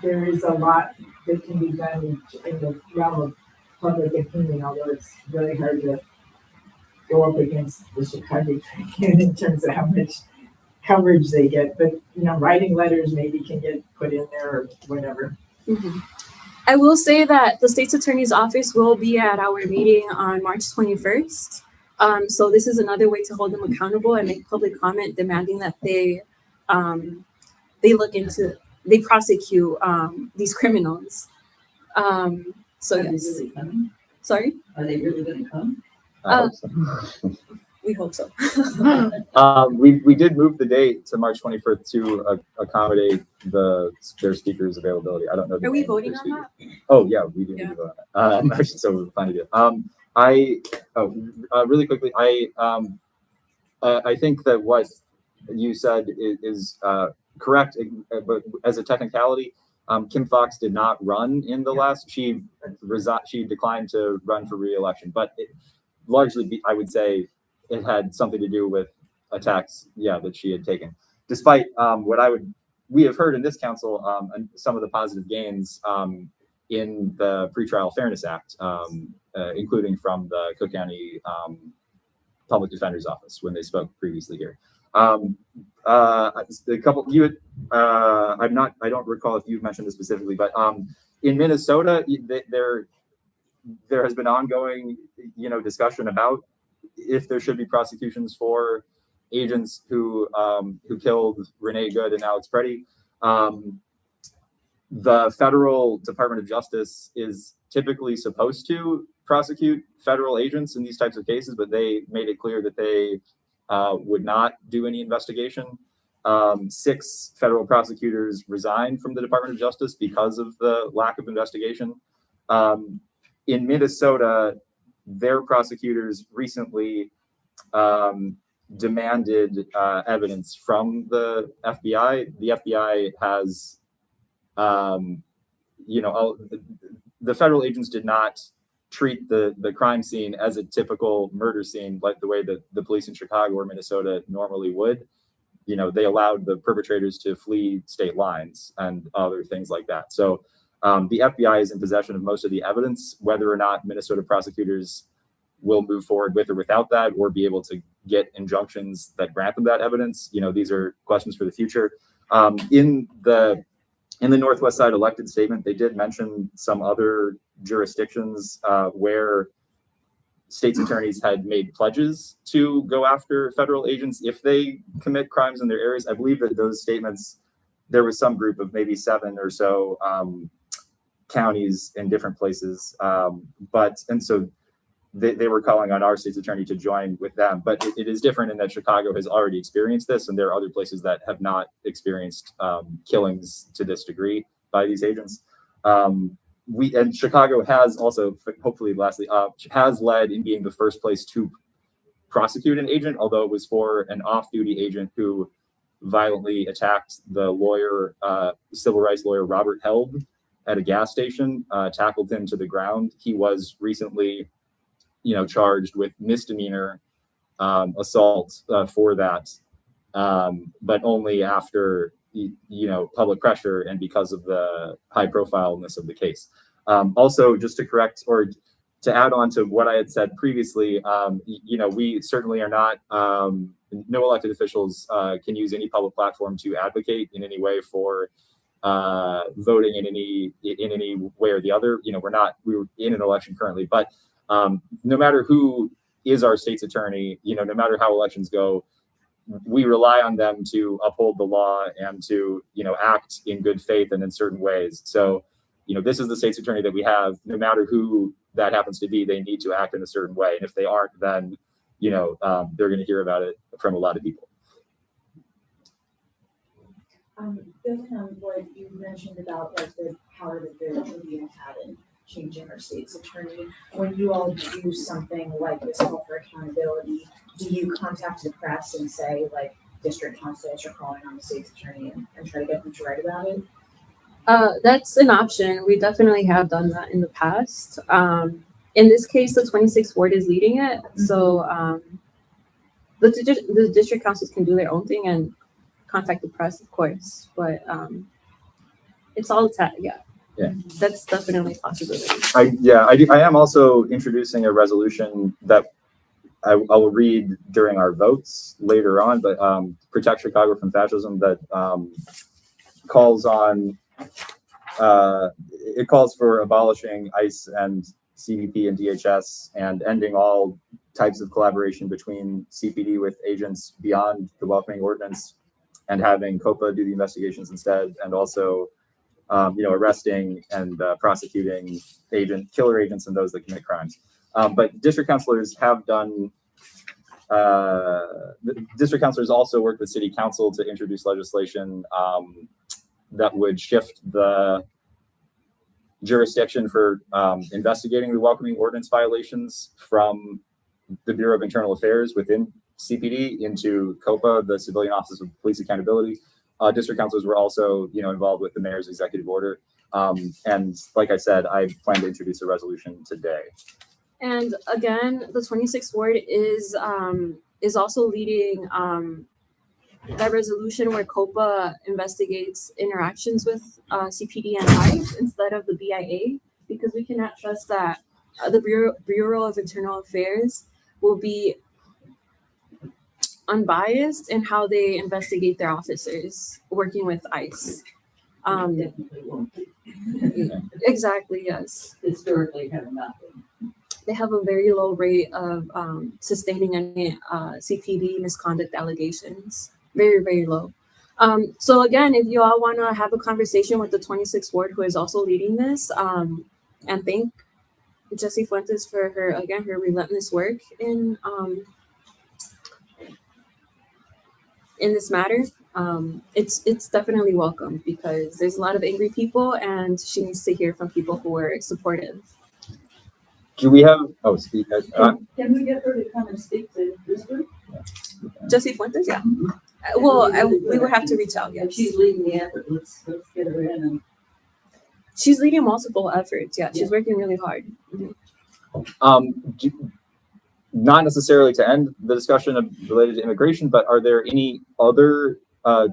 there is a lot that can be done in the realm of public opinion, although it's really hard to go up against the Chicago Tribune in terms of how much coverage they get. But, writing letters maybe can get put in there or whatever. Mhm. I will say that the state's attorney's office will be at our meeting on March 21st. So this is another way to hold them accountable and make public comment demanding that they prosecute these criminals. So Are they yes, really coming? sorry, Are they really gonna come? I hope so. we hope so. We did move the date to March 21st to accommodate their speakers' availability. I don't know. the Are we name of voting their on speaker. that? Oh, yeah, we do need Yeah. to vote on that. Actually, so fine to do. Really quickly, I think that what you said is correct, but as a technicality, Kim Fox did not run in the last. She declined to run for re-election, but largely, I would say, it had something to do with attacks, that she had taken. Despite we have heard in this council, and some of the positive gains in the Pretrial Fairness Act, including from the Cook County Public Defender's Office when they spoke previously here. A couple I don't recall if you've mentioned this specifically, but in Minnesota, there has been ongoing, discussion about if there should be prosecutions for agents who killed Renee Good and Alex Preddy. The federal Department of Justice is typically supposed to prosecute federal agents in these types of cases, but they made it clear that they would not do any investigation. 6 federal prosecutors resigned from the Department of Justice because of the lack of investigation. In Minnesota, their prosecutors recently demanded evidence from the FBI. The FBI has, the federal agents did not treat the crime scene as a typical murder scene like the way that the police in Chicago or Minnesota normally would. They allowed the perpetrators to flee state lines and other things like that. So the FBI is in possession of most of the evidence. Whether or not Minnesota prosecutors will move forward with or without that, or be able to get injunctions that grant them that evidence, these are questions for the future. In the Northwest Side elected statement, they did mention some other jurisdictions where states' attorneys had made pledges to go after federal agents if they commit crimes in their areas. I believe that those statements, there was some group of maybe 7 or so counties in different places. So they were calling on our state's attorney to join with them. But it is different in that Chicago has already experienced this, and there are other places that have not experienced killings to this degree by these agents. And Chicago has also, hopefully lastly, has led in being the first place to prosecute an agent, although it was for an off-duty agent who violently attacked the lawyer, civil rights lawyer Robert Held at a gas station, tackled him to the ground. He was recently, charged with misdemeanor assault for that, but only after public pressure and because of the high profileness of the case. Also, just to correct or to add on to what I had said previously, we certainly are not, no elected officials can use any public platform to advocate in any way for voting in any way or the other. We're in an election currently, but no matter who is our state's attorney, no matter how elections go, we rely on them to uphold the law and to, act in good faith and in certain ways. So, this is the state's attorney that we have. No matter who that happens to be, they need to act in a certain way. And if they aren't, then, they're going to hear about it from a lot of people. Building on what you mentioned about the power that the Tribune had in changing our state's attorney, when you all do something like this call for accountability, do you contact the press and say, district councils are calling on the state's attorney and try to get them to write about it? That's an option. We definitely have done that in the past. In this case, the 26th ward is leading it. So the district councils can do their own thing and contact the press, of course. But It's all tech, yeah. Yeah. That's definitely a possibility. I am also introducing a resolution that I will read during our votes later on, but Protect Chicago from Fascism, that calls on, it calls for abolishing ICE and CBP and DHS and ending all types of collaboration between CPD with agents beyond the welcoming ordinance, and having COPA do the investigations instead, and also arresting and prosecuting killer agents and those that commit crimes. But district councilors have done, the district councilors also worked with city council to introduce legislation that would shift the jurisdiction for investigating the welcoming ordinance violations from the Bureau of Internal Affairs within CPD into COPA, the Civilian Office of Police Accountability. District councilors were also, involved with the mayor's executive order. And like I said, I plan to introduce a resolution today. And again, the 26th ward is also leading that resolution where COPA investigates interactions with CPD and ICE instead of the BIA, because we cannot trust that the Bureau of Internal Affairs will be unbiased in how they investigate their officers working with ICE. Definitely won't be. Exactly, yes. Historically have not been. They have a very low rate of sustaining any CPD misconduct allegations. Very, very low. So again, if you all want to have a conversation with the 26th ward, who is also leading this, and thank Jessie Fuentes for her relentless work in this matter, it's definitely welcome, because there's a lot of angry people and she needs to hear from people who are supportive. Do we have, speak. Can we get her to come and speak to this group? Jessie Fuentes, yeah. Well, we would have to reach out, If yes. she's leading the effort, let's get her in and. She's leading multiple efforts, yeah. She's working really hard. Not necessarily to end the discussion related to immigration, but are there any other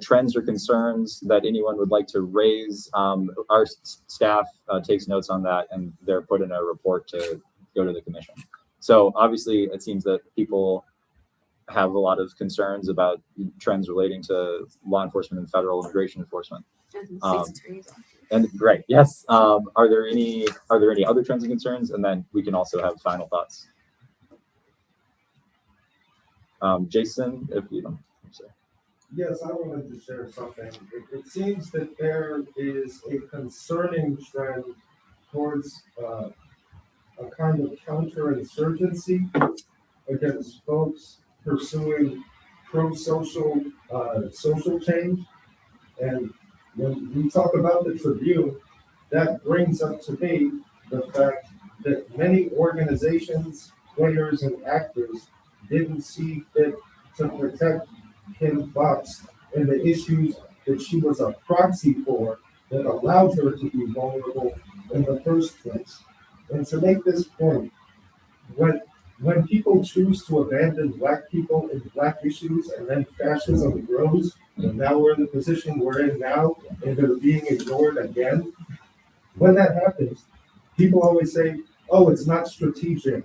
trends or concerns that anyone would like to raise? Our staff takes notes on that, and they're put in a report to go to the commission. So obviously, it seems that people have a lot of concerns about trends relating to law enforcement and federal immigration enforcement. And the state's attorney's office. And right, yes. Are there any other trends and concerns? And then we can also have final thoughts. Jason, if you don't say. Yes, I wanted to share something. It seems that there is a concerning trend towards a kind of counterinsurgency against folks pursuing pro-social social change. And when we talk about the Tribune, that brings up to me the fact that many organizations, players, and actors didn't see fit to protect Kim Foxx and the issues that she was a proxy for that allowed her to be vulnerable in the first place. And to make this point, when people choose to abandon Black people and Black issues, and then fascism grows, and now we're in the position we're in now, and they're being ignored again, when that happens, people always say, oh, it's not strategic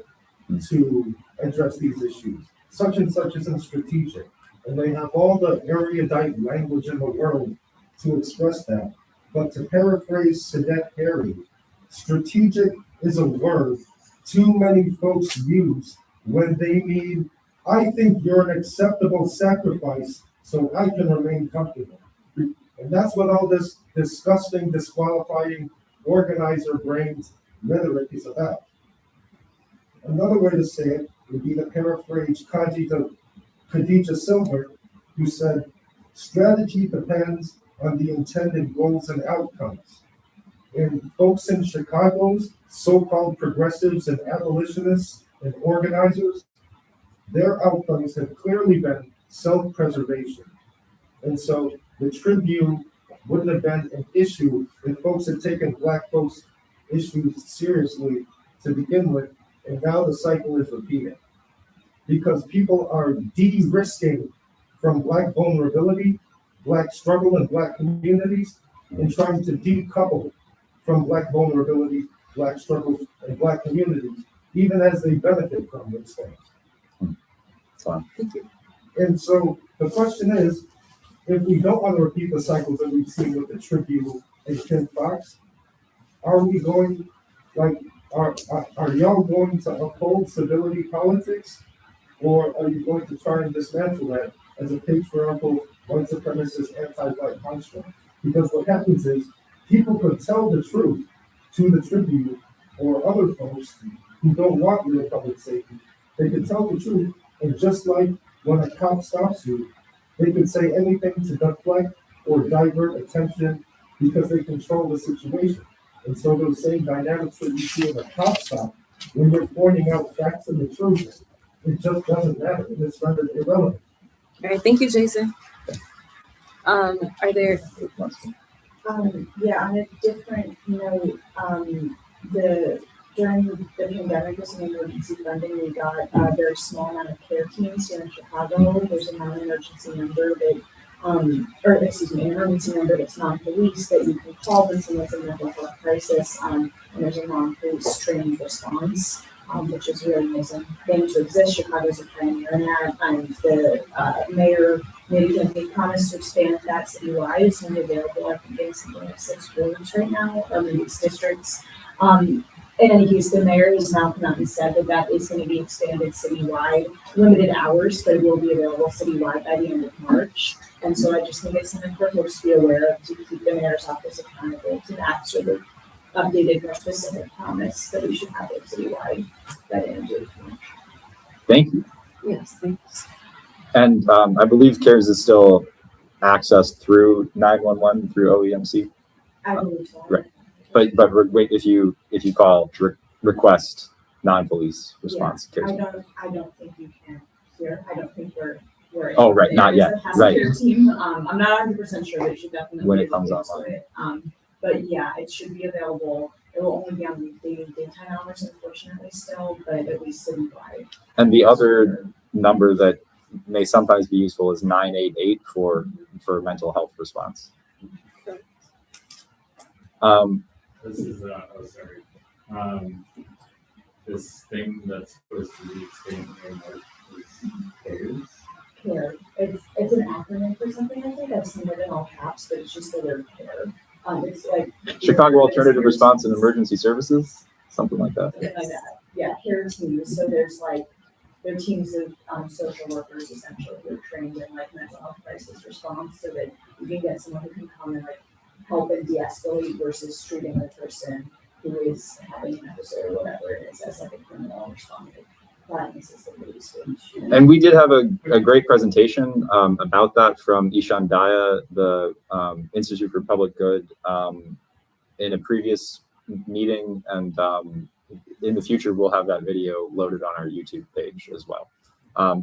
to address these issues. Such and such isn't strategic. And they have all the erudite language in the world to express that. But to paraphrase Sadet Harry, strategic is a word too many folks use when they mean, I think you're an acceptable sacrifice so I can remain comfortable. And that's what all this disgusting, disqualifying, organizer brains rhetoric is about. Another way to say it would be to paraphrase Khadija Silver, who said, strategy depends on the intended goals and outcomes. And folks in Chicago's so-called progressives and abolitionists and organizers, their outcomes have clearly been self-preservation. And so the Tribune wouldn't have been an issue if folks had taken Black folks' issues seriously to begin with, and now the cycle is repeating. Because people are de-risking from Black vulnerability, Black struggle, and Black communities in trying to decouple from Black vulnerability, Black struggles, and Black communities, even as they benefit from those things. Thank you. And so the question is, if we don't want to repeat the cycles that we've seen with the Tribune and Kim Fox, are we going, like, are y'all going to uphold civility politics? Or are you going to try and dismantle that as a patriarchal, white supremacist, anti-Black construct? Because what happens is, people could tell the truth to the Tribune or other folks who don't want real public safety. They can tell the truth, and just like when a cop stops you, they can say anything to deflect or divert attention because they control the situation. And so those same dynamics that you see in a cop stop, when you're pointing out facts and the truth, it just doesn't matter, and it's rendered irrelevant. All right, thank you, Jason. Are there, Yeah, on a different note, during the pandemic, with some emergency funding, we got a very small amount of care teams here in Chicago. There's a non-emergency number that, an emergency number that's non-police that you can call when someone's in a mental health crisis, and there's a non-police trained response, which is really amazing thing to exist. Chicago's a pioneer in that, and the mayor made a promise to expand that citywide. It's only available, I think, in something like 6 rooms right now, or maybe it's districts. In any case, the mayor has now come out and said that that is going to be expanded citywide, limited hours, but it will be available citywide by the end of March. And so I just think it's something for folks to be aware of, to keep the mayor's office accountable to that sort of updated, more specific promise that we should have it citywide by the end of March. Thank you. yes, thanks. And I believe CARES is still accessed through 911 through OEMC. I believe so. Right. But wait, if you call request non-police response, CARES. I don't think you can here. I don't think we're. Oh, right, not yet, right. Team. I'm not 100% sure, but it should definitely. When be it comes able to online. do it. But yeah, it should be available. It will only be on weekday daytime hours, unfortunately, still, but at least citywide. And the other number that may sometimes be useful is 988 for mental health response. This is, this thing that's supposed to be expanding in CARES. CARE. It's an acronym for something, I think. I've seen it in all caps, but it's just the word CARE. It's like Chicago Alternative Response and Emergency Services, something like that. something like that. Yeah, CARE teams. So there's they're teams of social workers essentially who are trained in mental health crisis response, so that you can get someone who can come and help and de-escalate versus treating a person who is having an episode or whatever it is as a criminal responding. And we did have a great presentation about that from Ishan Daya, the Institute for Public Good, in a previous meeting, and in the future we'll have that video loaded on our YouTube page as well.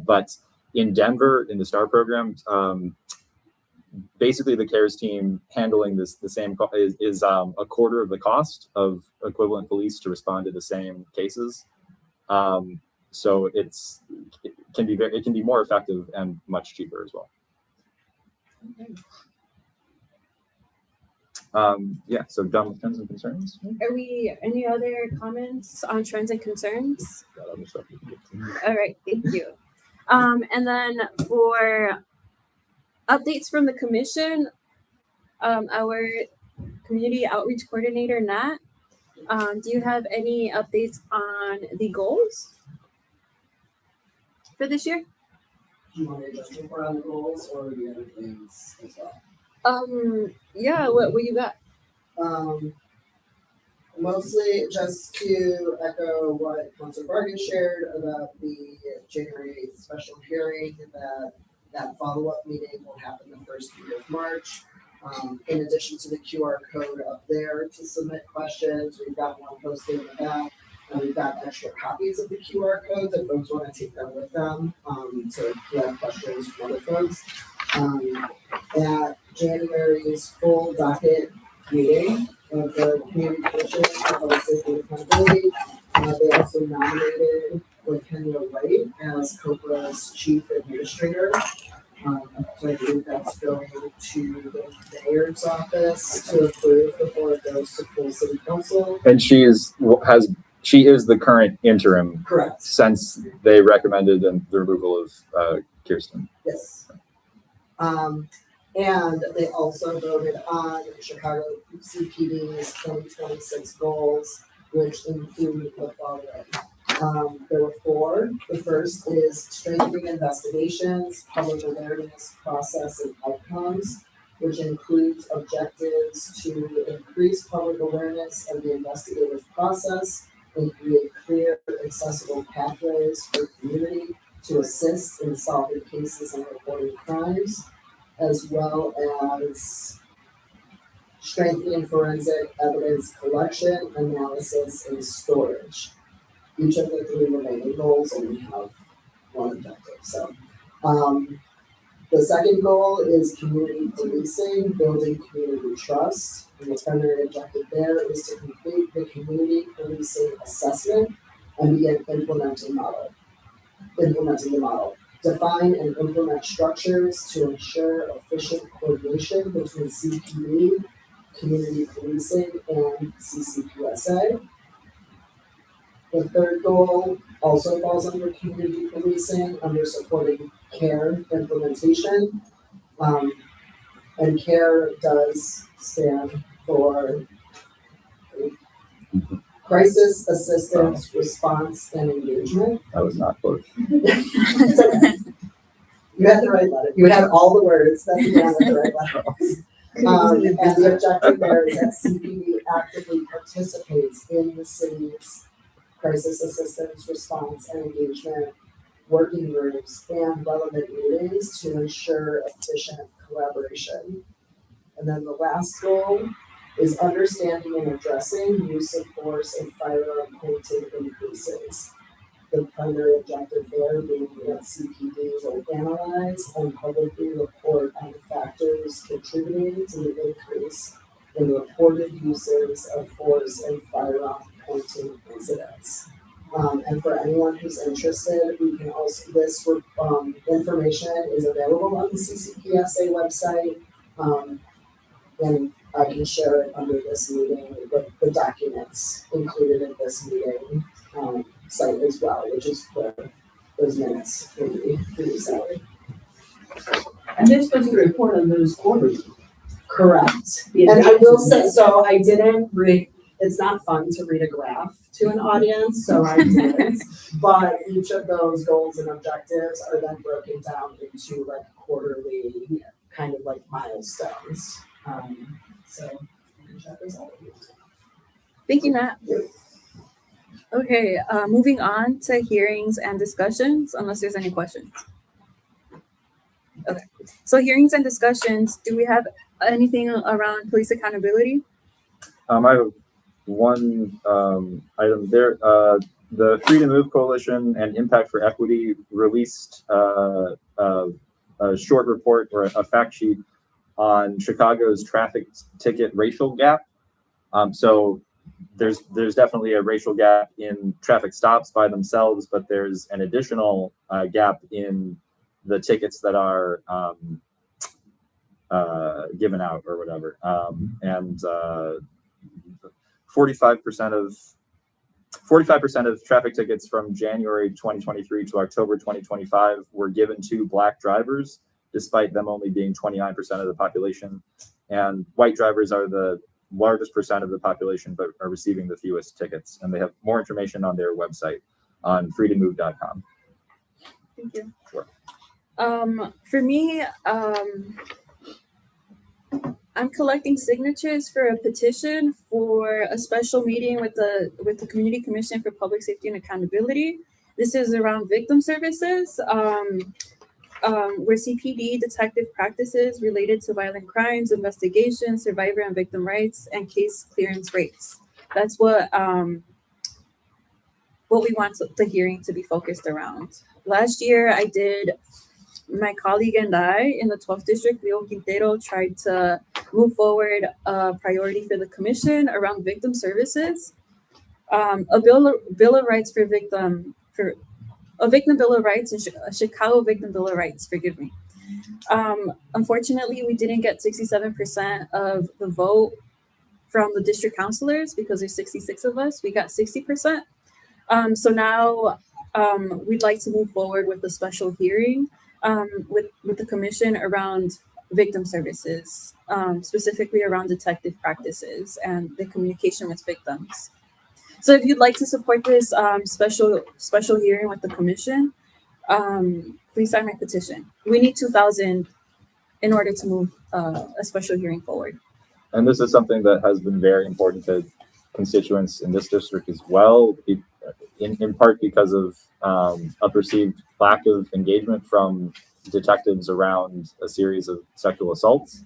But in Denver, in the STAR program, basically the CARES team handling the same is a quarter of the cost of equivalent police to respond to the same cases. So it can be more effective and much cheaper as well. Yeah, so done with trends and concerns. Are we, any other comments on trends and concerns? All right, thank you. And then for updates from the commission, our community outreach coordinator, Nat, do you have any updates on the goals for this year? Do you want me to just report on the goals or the other things as well? Yeah, what you got? Mostly just to echo what Councilor Vargas shared about the January 8th special hearing, that follow-up meeting will happen the first week of March. In addition to the QR code up there to submit questions, we've got one posted in the back, and we've got extra copies of the QR codes if folks want to take them with them, to have questions from other folks. At January's full docket meeting of the Community Commission for Public Safety and Accountability, they also nominated Lakenya White as COPRA's chief administrator. So I believe that's going to the mayor's office to approve before it goes to full city council. And she is the current interim Correct, since they recommended the removal of Kirsten. yes. And they also voted on Chicago CPD's 2026 goals, which include the following. There were 4. The first is strengthening investigations, public awareness, process, and outcomes, which includes objectives to increase public awareness of the investigative process and create clear, accessible pathways for community to assist in solving cases and reporting crimes, as well as strengthening forensic evidence collection, analysis, and storage. Each of the 3 remaining goals only have one objective. So, the second goal is community policing, building community trust. And the primary objective there is to complete the community policing assessment and begin implementing the model. Define and implement structures to ensure efficient coordination between CPD, community policing, and CCPSA. The third goal also falls under community policing, under supporting CARE implementation. And CARE does stand for Crisis Assistance, Response, and Engagement. That was not close. It's okay. You had the right letter. You had all the words that began with the right letters. And the objective there is that CPD actively participates in the city's crisis assistance, response, and engagement working groups and relevant meetings to ensure efficient collaboration. And then the last goal is understanding and addressing use of force and firearm pointing increases. The primary objective there being that CPD will analyze and publicly report on the factors contributing to the increase in reported uses of force and firearm pointing incidents. And for anyone who's interested, we can also, this information is available on the CCPSA website. And I can share it under this meeting, the documents included in this meeting site as well, which is where those minutes will be salary. And they're supposed to report on those quarterly. Correct. And I will say, so I didn't read, it's not fun to read a graph to an audience, so I didn't. But each of those goals and objectives are then broken down into like quarterly kind of like milestones. So you can check those out. Thank you, Nat. Okay, moving on to hearings and discussions, unless there's any questions. Okay, so hearings and discussions, do we have anything around police accountability? I have one item there. The Free to Move Coalition and Impact for Equity released a short report or a fact sheet on Chicago's traffic ticket racial gap. So there's definitely a racial gap in traffic stops by themselves, but there's an additional gap in the tickets that are given out or whatever. And 45% of traffic tickets from January 2023 to October 2025 were given to Black drivers, despite them only being 29% of the population. And white drivers are the largest percent of the population, but are receiving the fewest tickets. And they have more information on their website on freetomove.com. Thank you. Sure. For me, I'm collecting signatures for a petition for a special meeting with the Community Commission for Public Safety and Accountability. This is around victim services, where CPD detective practices related to violent crimes, investigation, survivor and victim rights, and case clearance rates. That's what we want the hearing to be focused around. Last year, my colleague and I in the 12th district, Leo Quintero, tried to move forward a priority for the commission around victim services, a victim bill of rights and a Chicago victim bill of rights, forgive me. Unfortunately, we didn't get 67% of the vote from the district councilors because there's 66 of us. We got 60%. So now we'd like to move forward with a special hearing with the commission around victim services, specifically around detective practices and the communication with victims. So if you'd like to support this special hearing with the commission, please sign my petition. We need 2,000 in order to move a special hearing forward. And this is something that has been very important to constituents in this district as well, in part because of a perceived lack of engagement from detectives around a series of sexual assaults.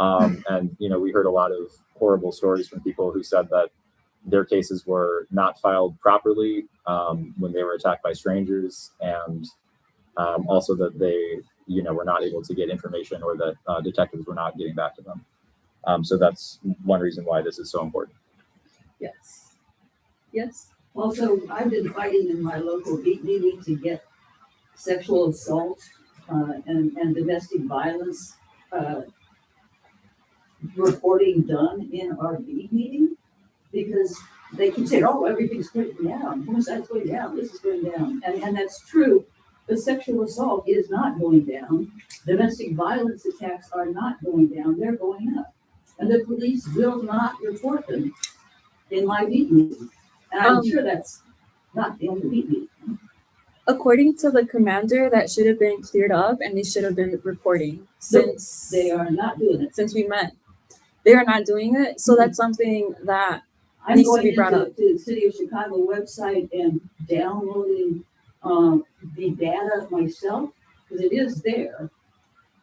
And, you know, we heard a lot of horrible stories from people who said that their cases were not filed properly when they were attacked by strangers, and also that they, you know, were not able to get information, or that detectives were not getting back to them. So that's one reason why this is so important. Yes. Yes. Also, I've been fighting in my local beat meeting to get sexual assault and domestic violence reporting done in our beat meeting, because they keep saying, oh, everything's going down, homicide's going down, this is going down. And that's true, but sexual assault is not going down. Domestic violence attacks are not going down, they're going up. And the police will not report them in my beat meeting. And I'm sure that's not the only beat meeting. According to the commander, that should have been cleared up and they should have been reporting since They are not doing it. since we met. They are not doing it. So that's something that I'm needs to going be brought into up. to the City of Chicago website and downloading the data myself, because it is there,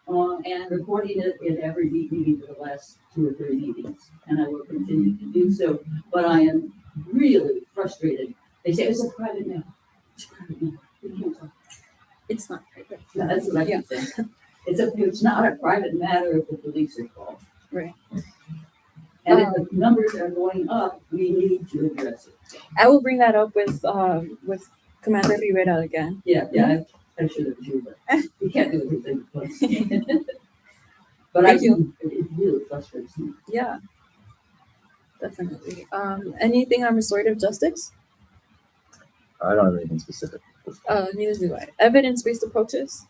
and recording it in every meeting for the last 2 or 3 meetings, and I will continue to do so. But I am really frustrated. They say it's a private mail. It's a private mail. We can't talk. It's not private. Yeah, that's what I keep saying. It's not a private matter if the police are called. Right. And if the numbers are going up, we need to address it. I will bring that up with Commander Rivera again. Yeah, I should have too, but you can't do everything at once. But Thank you. It really frustrates me. Yeah. Definitely. Anything on restorative justice? I don't have anything specific. Neither do I. Evidence-based approaches?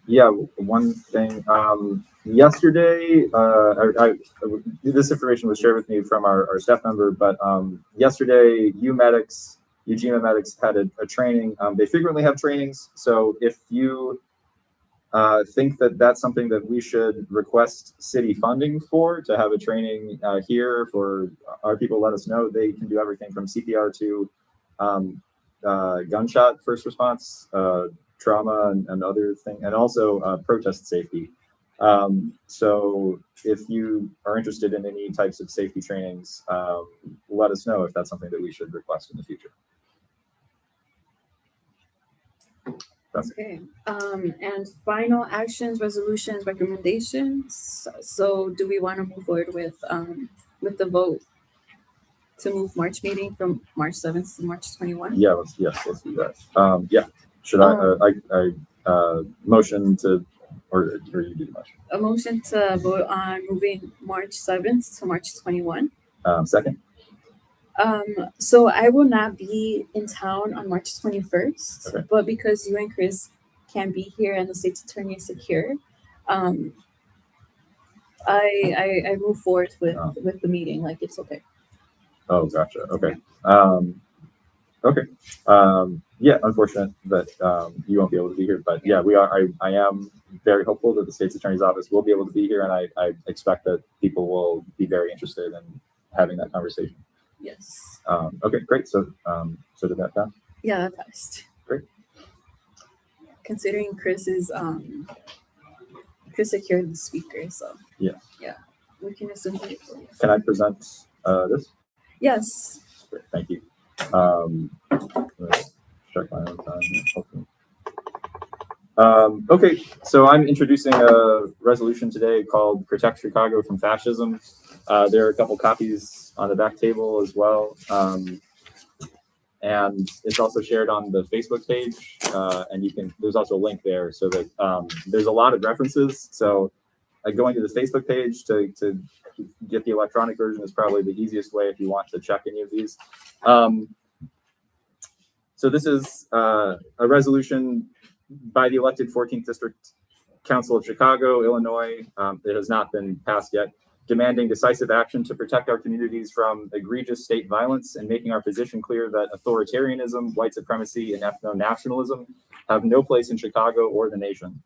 Yeah, one thing. Yesterday, this information was shared with me from our staff member, but yesterday, Ujima Medics had a training. They frequently have trainings, so if you think that that's something that we should request city funding for, to have a training here for our people, let us know. They can do everything from CPR to gunshot first response, trauma and other things, and also protest safety. So if you are interested in any types of safety trainings, let us know if that's something that we should request in the future. Okay. And final actions, resolutions, recommendations. So do we want to move forward with the vote to move March meeting from March 7th to March 21? Yeah, let's do that. Yeah, should I motion to, or you do the motion? A motion to vote on moving March 7th to March 21. Second. So I will not be in town on March 21st, Okay. but because you and Chris can be here and the state's attorney is secure, I move forward with the meeting. Like, it's okay. Oh, gotcha. Okay. Okay. Yeah, unfortunate that you won't be able to be here, but yeah, we are. I am very hopeful that the state's attorney's office will be able to be here, and I expect that people will be very interested in having that conversation. Yes. Okay, great. So did that pass? Yeah, that passed. Great. Considering Chris secured the speaker, so Yeah. yeah, we can assume. Can I present this? Yes. Great, thank you. Let's check my own time. Hopefully. Okay, so I'm introducing a resolution today called Protect Chicago from Fascism. There are a couple copies on the back table as well. And it's also shared on the Facebook page, and there's also a link there so that there's a lot of references. So going to the Facebook page to get the electronic version is probably the easiest way if you want to check any of these. So this is a resolution by the elected 14th District Council of Chicago, Illinois. It has not been passed yet, demanding decisive action to protect our communities from egregious state violence and making our position clear that authoritarianism, white supremacy, and ethno-nationalism have no place in Chicago or the nation.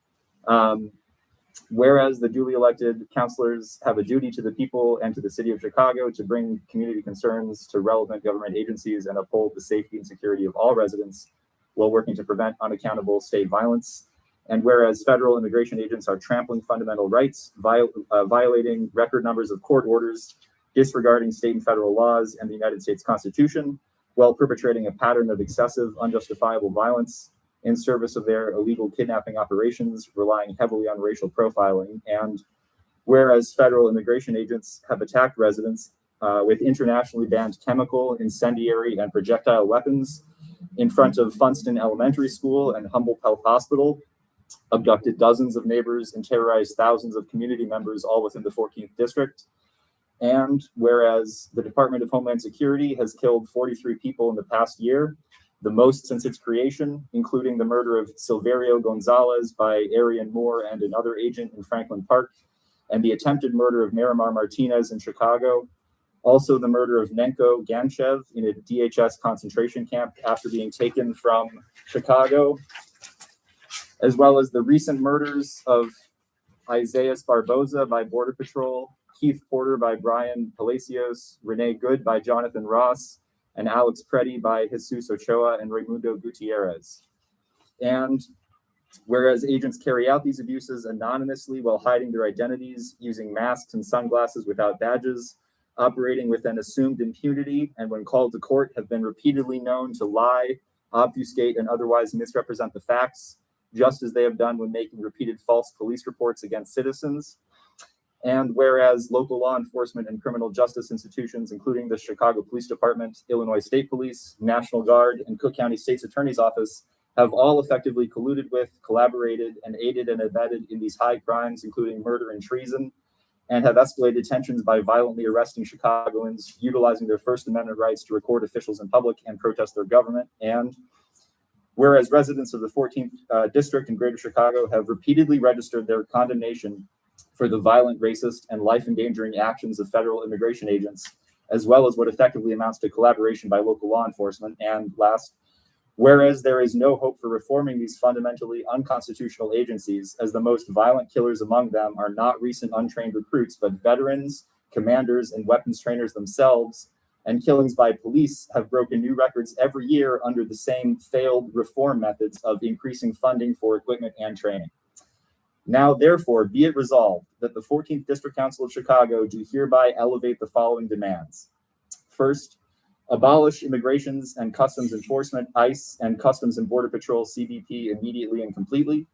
Whereas the duly elected councilors have a duty to the people and to the city of Chicago to bring community concerns to relevant government agencies and uphold the safety and security of all residents while working to prevent unaccountable state violence. And whereas federal immigration agents are trampling fundamental rights, violating record numbers of court orders, disregarding state and federal laws and the United States Constitution, while perpetrating a pattern of excessive, unjustifiable violence in service of their illegal kidnapping operations, relying heavily on racial profiling. And whereas federal immigration agents have attacked residents with internationally banned chemical, incendiary, and projectile weapons in front of Funston Elementary School and Humboldt Health Hospital, abducted dozens of neighbors and terrorized thousands of community members, all within the 14th District. And whereas the Department of Homeland Security has killed 43 people in the past year, the most since its creation, including the murder of Silverio Gonzalez by Arian Moore and another agent in Franklin Park, and the attempted murder of Miramar Martinez in Chicago, also the murder of Nenko Ganchev in a DHS concentration camp after being taken from Chicago, as well as the recent murders of Isaias Barboza by Border Patrol, Keith Porter by Brian Palacios, Renee Good by Jonathan Ross, and Alex Preddy by Jesus Ochoa and Raimundo Gutierrez. And whereas agents carry out these abuses anonymously while hiding their identities, using masks and sunglasses without badges, operating with an assumed impunity, and when called to court have been repeatedly known to lie, obfuscate, and otherwise misrepresent the facts, just as they have done when making repeated false police reports against citizens. And whereas local law enforcement and criminal justice institutions, including the Chicago Police Department, Illinois State Police, National Guard, and Cook County State's Attorney's Office, have all effectively colluded with, collaborated, and aided and abetted in these high crimes, including murder and treason, and have escalated tensions by violently arresting Chicagoans, utilizing their First Amendment rights to record officials in public and protest their government. And whereas residents of the 14th District in Greater Chicago have repeatedly registered their condemnation for the violent, racist, and life-endangering actions of federal immigration agents, as well as what effectively amounts to collaboration by local law enforcement. And last, whereas there is no hope for reforming these fundamentally unconstitutional agencies, as the most violent killers among them are not recent untrained recruits, but veterans, commanders, and weapons trainers themselves, and killings by police have broken new records every year under the same failed reform methods of increasing funding for equipment and training. Now, therefore, be it resolved that the 14th District Council of Chicago do hereby elevate the following demands. First, abolish immigrations and customs enforcement, ICE, and Customs and Border Patrol, CBP, immediately and completely.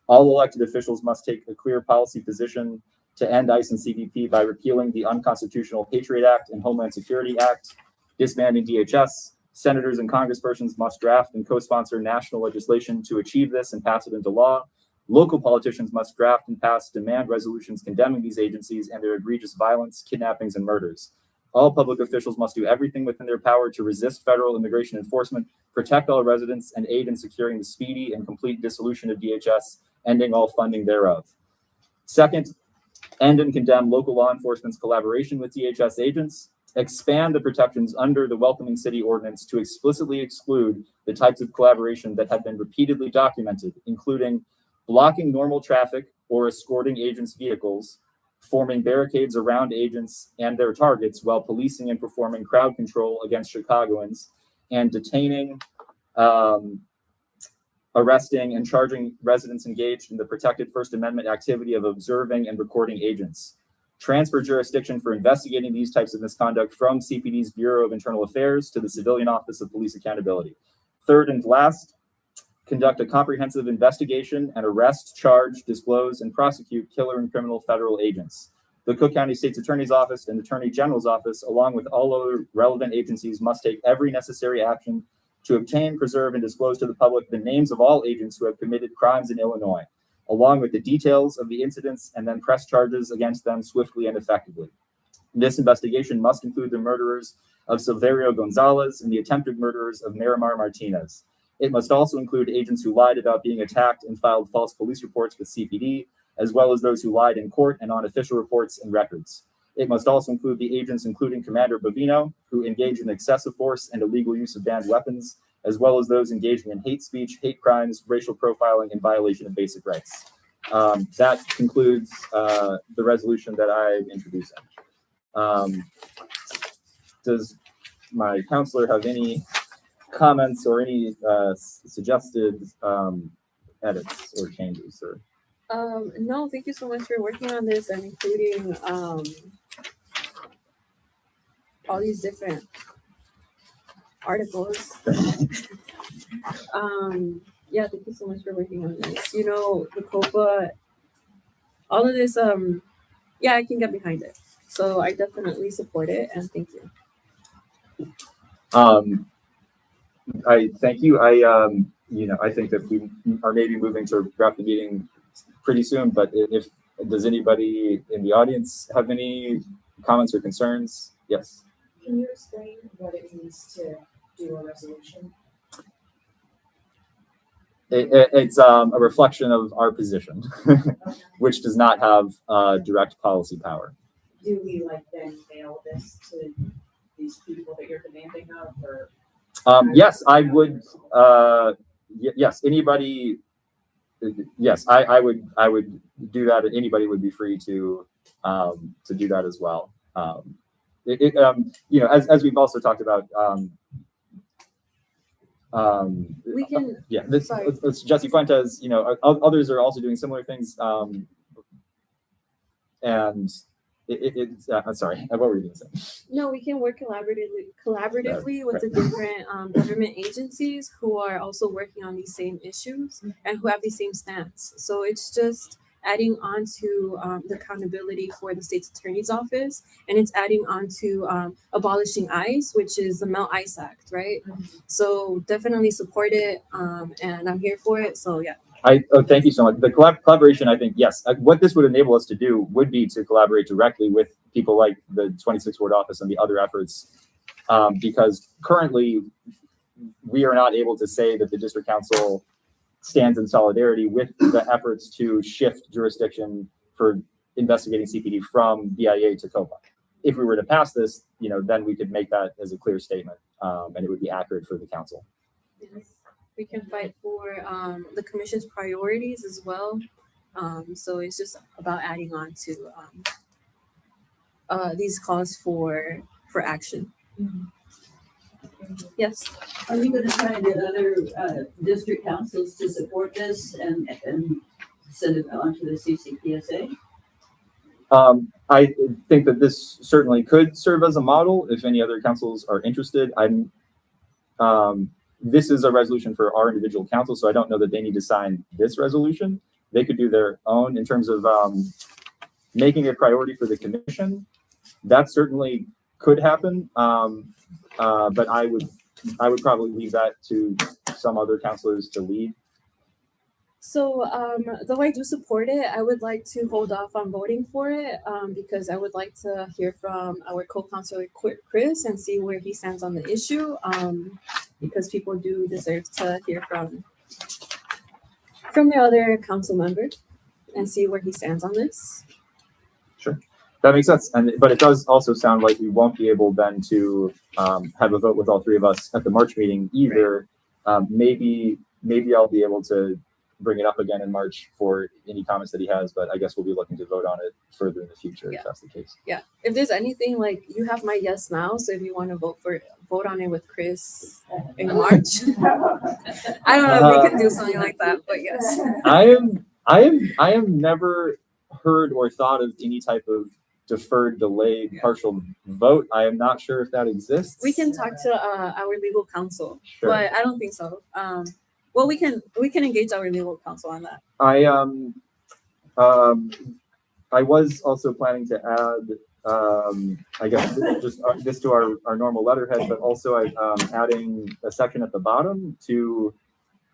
All elected officials must take a clear policy position to end ICE and CBP by repealing the unconstitutional Patriot Act and Homeland Security Act, disbanding DHS. Senators and congresspersons must draft and co-sponsor national legislation to achieve this and pass it into law. Local politicians must draft and pass demand resolutions condemning these agencies and their egregious violence, kidnappings, and murders. All public officials must do everything within their power to resist federal immigration enforcement, protect all residents, and aid in securing the speedy and complete dissolution of DHS, ending all funding thereof. Second, end and condemn local law enforcement's collaboration with DHS agents. Expand the protections under the Welcoming City Ordinance to explicitly exclude the types of collaboration that have been repeatedly documented, including blocking normal traffic or escorting agents' vehicles, forming barricades around agents and their targets while policing and performing crowd control against Chicagoans, and detaining, arresting, and charging residents engaged in the protected First Amendment activity of observing and recording agents. Transfer jurisdiction for investigating these types of misconduct from CPD's Bureau of Internal Affairs to the Civilian Office of Police Accountability. Third and last, conduct a comprehensive investigation and arrest, charge, disclose, and prosecute killer and criminal federal agents. The Cook County State's Attorney's Office and Attorney General's Office, along with all other relevant agencies, must take every necessary action to obtain, preserve, and disclose to the public the names of all agents who have committed crimes in Illinois, along with the details of the incidents, and then press charges against them swiftly and effectively. This investigation must include the murderers of Silverio Gonzalez and the attempted murderers of Miramar Martinez. It must also include agents who lied about being attacked and filed false police reports with CPD, as well as those who lied in court and on official reports and records. It must also include the agents, including Commander Bovino, who engaged in excessive force and illegal use of banned weapons, as well as those engaging in hate speech, hate crimes, racial profiling, and violation of basic rights. That concludes the resolution that I'm introducing. Does my counselor have any comments or any suggested edits or changes? Or No, thank you so much for working on this and including all these different articles. Yeah, thank you so much for working on this. You know, the COPA, all of this, yeah, I can get behind it. So I definitely support it and thank you. I thank you. I think that we are maybe moving to wrap the meeting pretty soon, but if does anybody in the audience have any comments or concerns? Yes. Can you explain what it means to do a resolution? It's a reflection of our position, which does not have direct policy power. Do we like then mail this to these people that you're demanding of, or? Yes, I would. Yes, anybody. Yes, I would do that. Anybody would be free to do that as well. You know, as we've also talked about. We can. Yeah, this Sorry. Jesse Fuentes. You know, others are also doing similar things. And it's I'm sorry. What were you going to say? No, we can work collaboratively with the different government agencies who are also working on these same issues and who have the same stance. So it's just adding on to the accountability for the state's attorney's office, and it's adding on to abolishing ICE, which is the Melt ICE Act, right? So definitely support it, and I'm here for it. So yeah. Thank you so much. The collaboration, I think, yes. What this would enable us to do would be to collaborate directly with people like the 26th Ward Office and the other efforts, because currently we are not able to say that the District Council stands in solidarity with the efforts to shift jurisdiction for investigating CPD from BIA to COPA. If we were to pass this, you know, then we could make that as a clear statement, and it would be accurate for the council. Yes. We can fight for the commission's priorities as well. So it's just about adding on to these calls for action. Yes. Are you gonna try and get other district councils to support this and send it on to the CCPSA? I think that this certainly could serve as a model if any other councils are interested. This is a resolution for our individual council, so I don't know that they need to sign this resolution. They could do their own in terms of making a priority for the commission. That certainly could happen, but I would probably leave that to some other councilors to lead. So though I do support it, I would like to hold off on voting for it because I would like to hear from our co-councilor Chris and see where he stands on the issue, because people do deserve to hear from the other council member and see where he stands on this. Sure, that makes sense. But it does also sound like we won't be able then to have a vote with all three of us at the March meeting either. Maybe I'll be able to bring it up again in March for any comments that he has, but I guess we'll be looking to vote on it further in the future if that's the case. Yeah, if there's anything, like, you have my yes now, so if you want to vote on it with Chris in March. I don't know if we can do something like that, but yes. I am never heard or thought of any type of deferred, delayed, partial vote. I am not sure if that exists. We can talk to our legal counsel, Sure. but I don't think so. Well, we can engage our legal counsel on that. I was also planning to add I guess just this to our normal letterhead, but also adding a section at the bottom to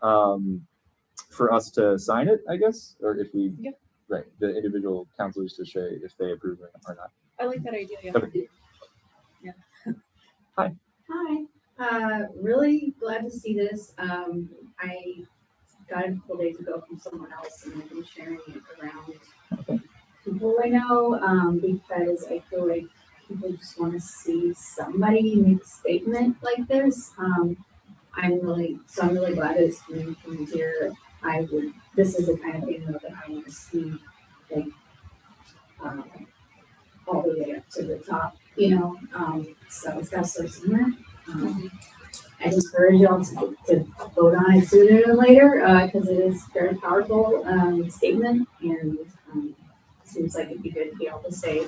for us to sign it, I guess, or if we, Yeah. right, the individual counselors to say if they approve it or not. I like that idea, yeah. Okay. Hi, really glad to see this. I got it a couple days ago from someone else and I've been sharing it around people I know, because I feel like people just want to see somebody make a statement like this. I'm really glad it's coming from here. This is the kind of thing that I want to see, like, all the way up to the top, so it's got to start somewhere. I encourage y'all to vote on it sooner than later, because it is a very powerful, statement, and, it seems like it'd be good to be able to say,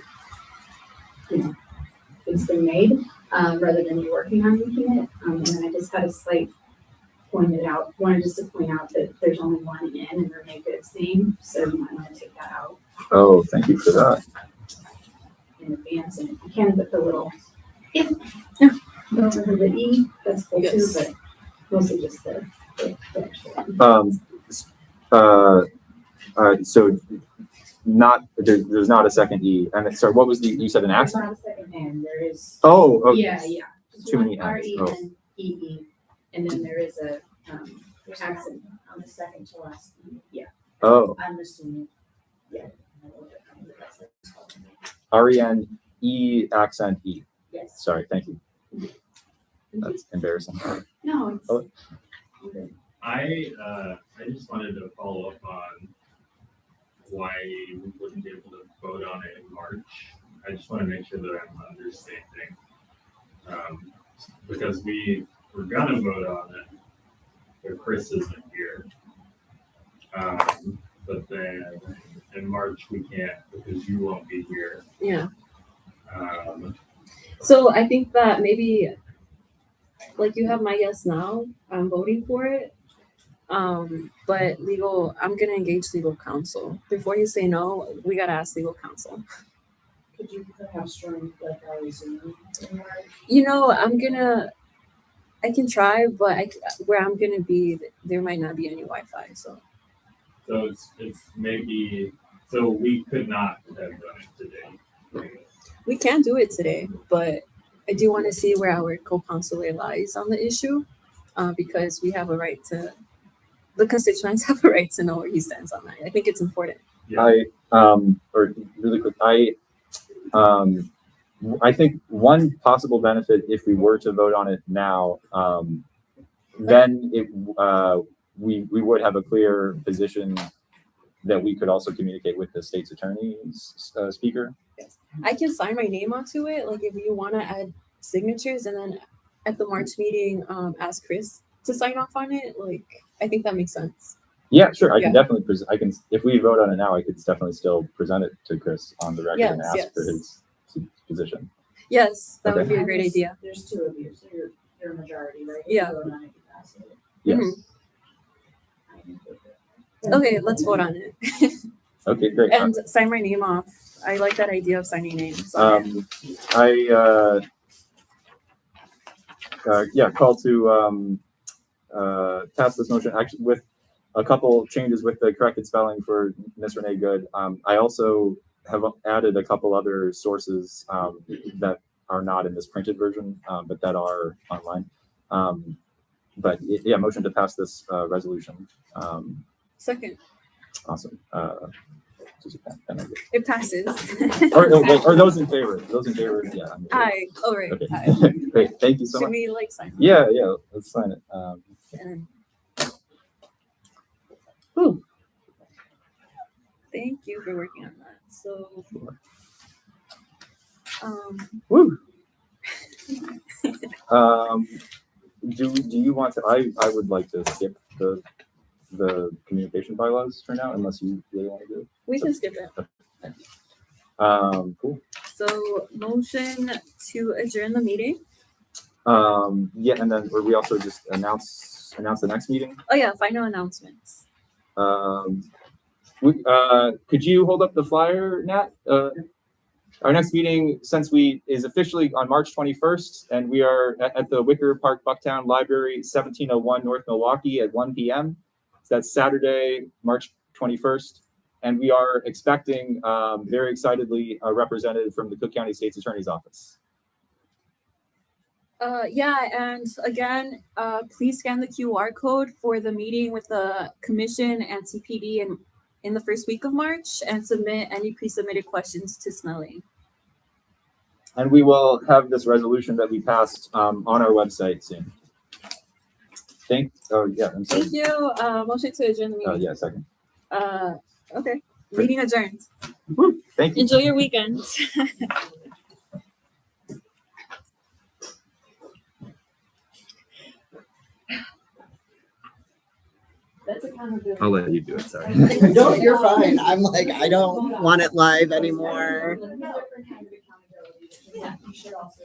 it's been made, rather than you working on making it. And then I just had a slight wanted just to point out that there's only one in and Renee Good's name, so you might want to take that out Oh, thank you for that. in advance, and if you can put the little over the E, that's cool too, Yes. but mostly just the actual. So there's not a second E, and sorry, what was you said an There's accent? not a second N, there is. Oh, Yeah. Just Too one many N's. R-E-N-E-E, and then there is a, accent on the second to last E. Yeah, oh, I'm assuming. Yeah. R-E-N-E accent E. Yes. Sorry, thank you. That's embarrassing. No, it's. Oh. I just wanted to follow up on why we wouldn't be able to vote on it in March. I just want to make sure that I'm understanding. Because we were gonna vote on it, but Chris isn't here. But then in March we can't because you won't be here. Yeah. So I think that maybe, like, you have my yes now, I'm voting for it. But I'm gonna engage legal counsel. Before you say no, we gotta ask legal counsel. Could you perhaps join like our Zoom? I can try, but where I'm gonna be, there might not be any Wi-Fi, so. it's maybe, so we could not have done it today. We can do it today, but I do want to see where our co-consulate lies on the issue, because we have a right the constituents have a right to know where he stands on that. I think it's important. Or really quick, I think one possible benefit if we were to vote on it now, then we would have a clear position that we could also communicate with the state's attorney's speaker. I can sign my name onto it, like if you want to add signatures, and then at the March meeting, ask Chris to sign off on it. Like, I think that makes sense. Yeah, sure. I can Yeah. definitely if we vote on it now, I could definitely still present it to Chris on the record and Yes, ask yes. for his position. Yes, that would Okay. be a great idea. There's two of you, so you're a majority, right? Yeah. You vote on it, you pass it. Yes. Mhm. Okay, let's vote on it Okay, great. and sign my name off. I like that idea of signing names. on it. Call to pass this motion actually with a couple changes with the corrected spelling for Miss Renee Good. I also have added a couple other sources that are not in this printed version, but that are online. Motion to pass this resolution. Second, Awesome. it passes. Or those in favor? Those in favor? Yeah. I'm in favor. Aye. All right. Okay. Aye. Great. Thank you so Should much. we like sign? Yeah. Let's sign it. And- Ooh. Thank you for working on that. So, Woo. Do you want to? I would like to skip the communication bylaws for now, unless you really want to do we can skip it. it. Cool. So, motion to adjourn the meeting. Yeah, and then we also just announce the next meeting. Oh yeah, final announcements. Could you hold up the flyer, Nat? Our next meeting, is officially on March 21st, and we are at the Wicker Park Bucktown Library, 1701 North Milwaukee at 1 p.m. So that's Saturday, March 21st. And we are expecting, very excitedly, a representative from the Cook County State's Attorney's Office. Yeah, and again, please scan the QR code for the meeting with the commission and CPD in the first week of March, and submit any pre-submitted questions to Snelling. And we will have this resolution that we passed on our website soon. I'm sorry. Thank you. Motion to adjourn the Oh, meeting. yeah, second. Okay, meeting adjourned. Woo, thank you. Enjoy your weekend. That's accountability. I'll let you do it, sorry. No, you're fine. I'm like, I don't want it live anymore. Different kind of accountability, which is that you should also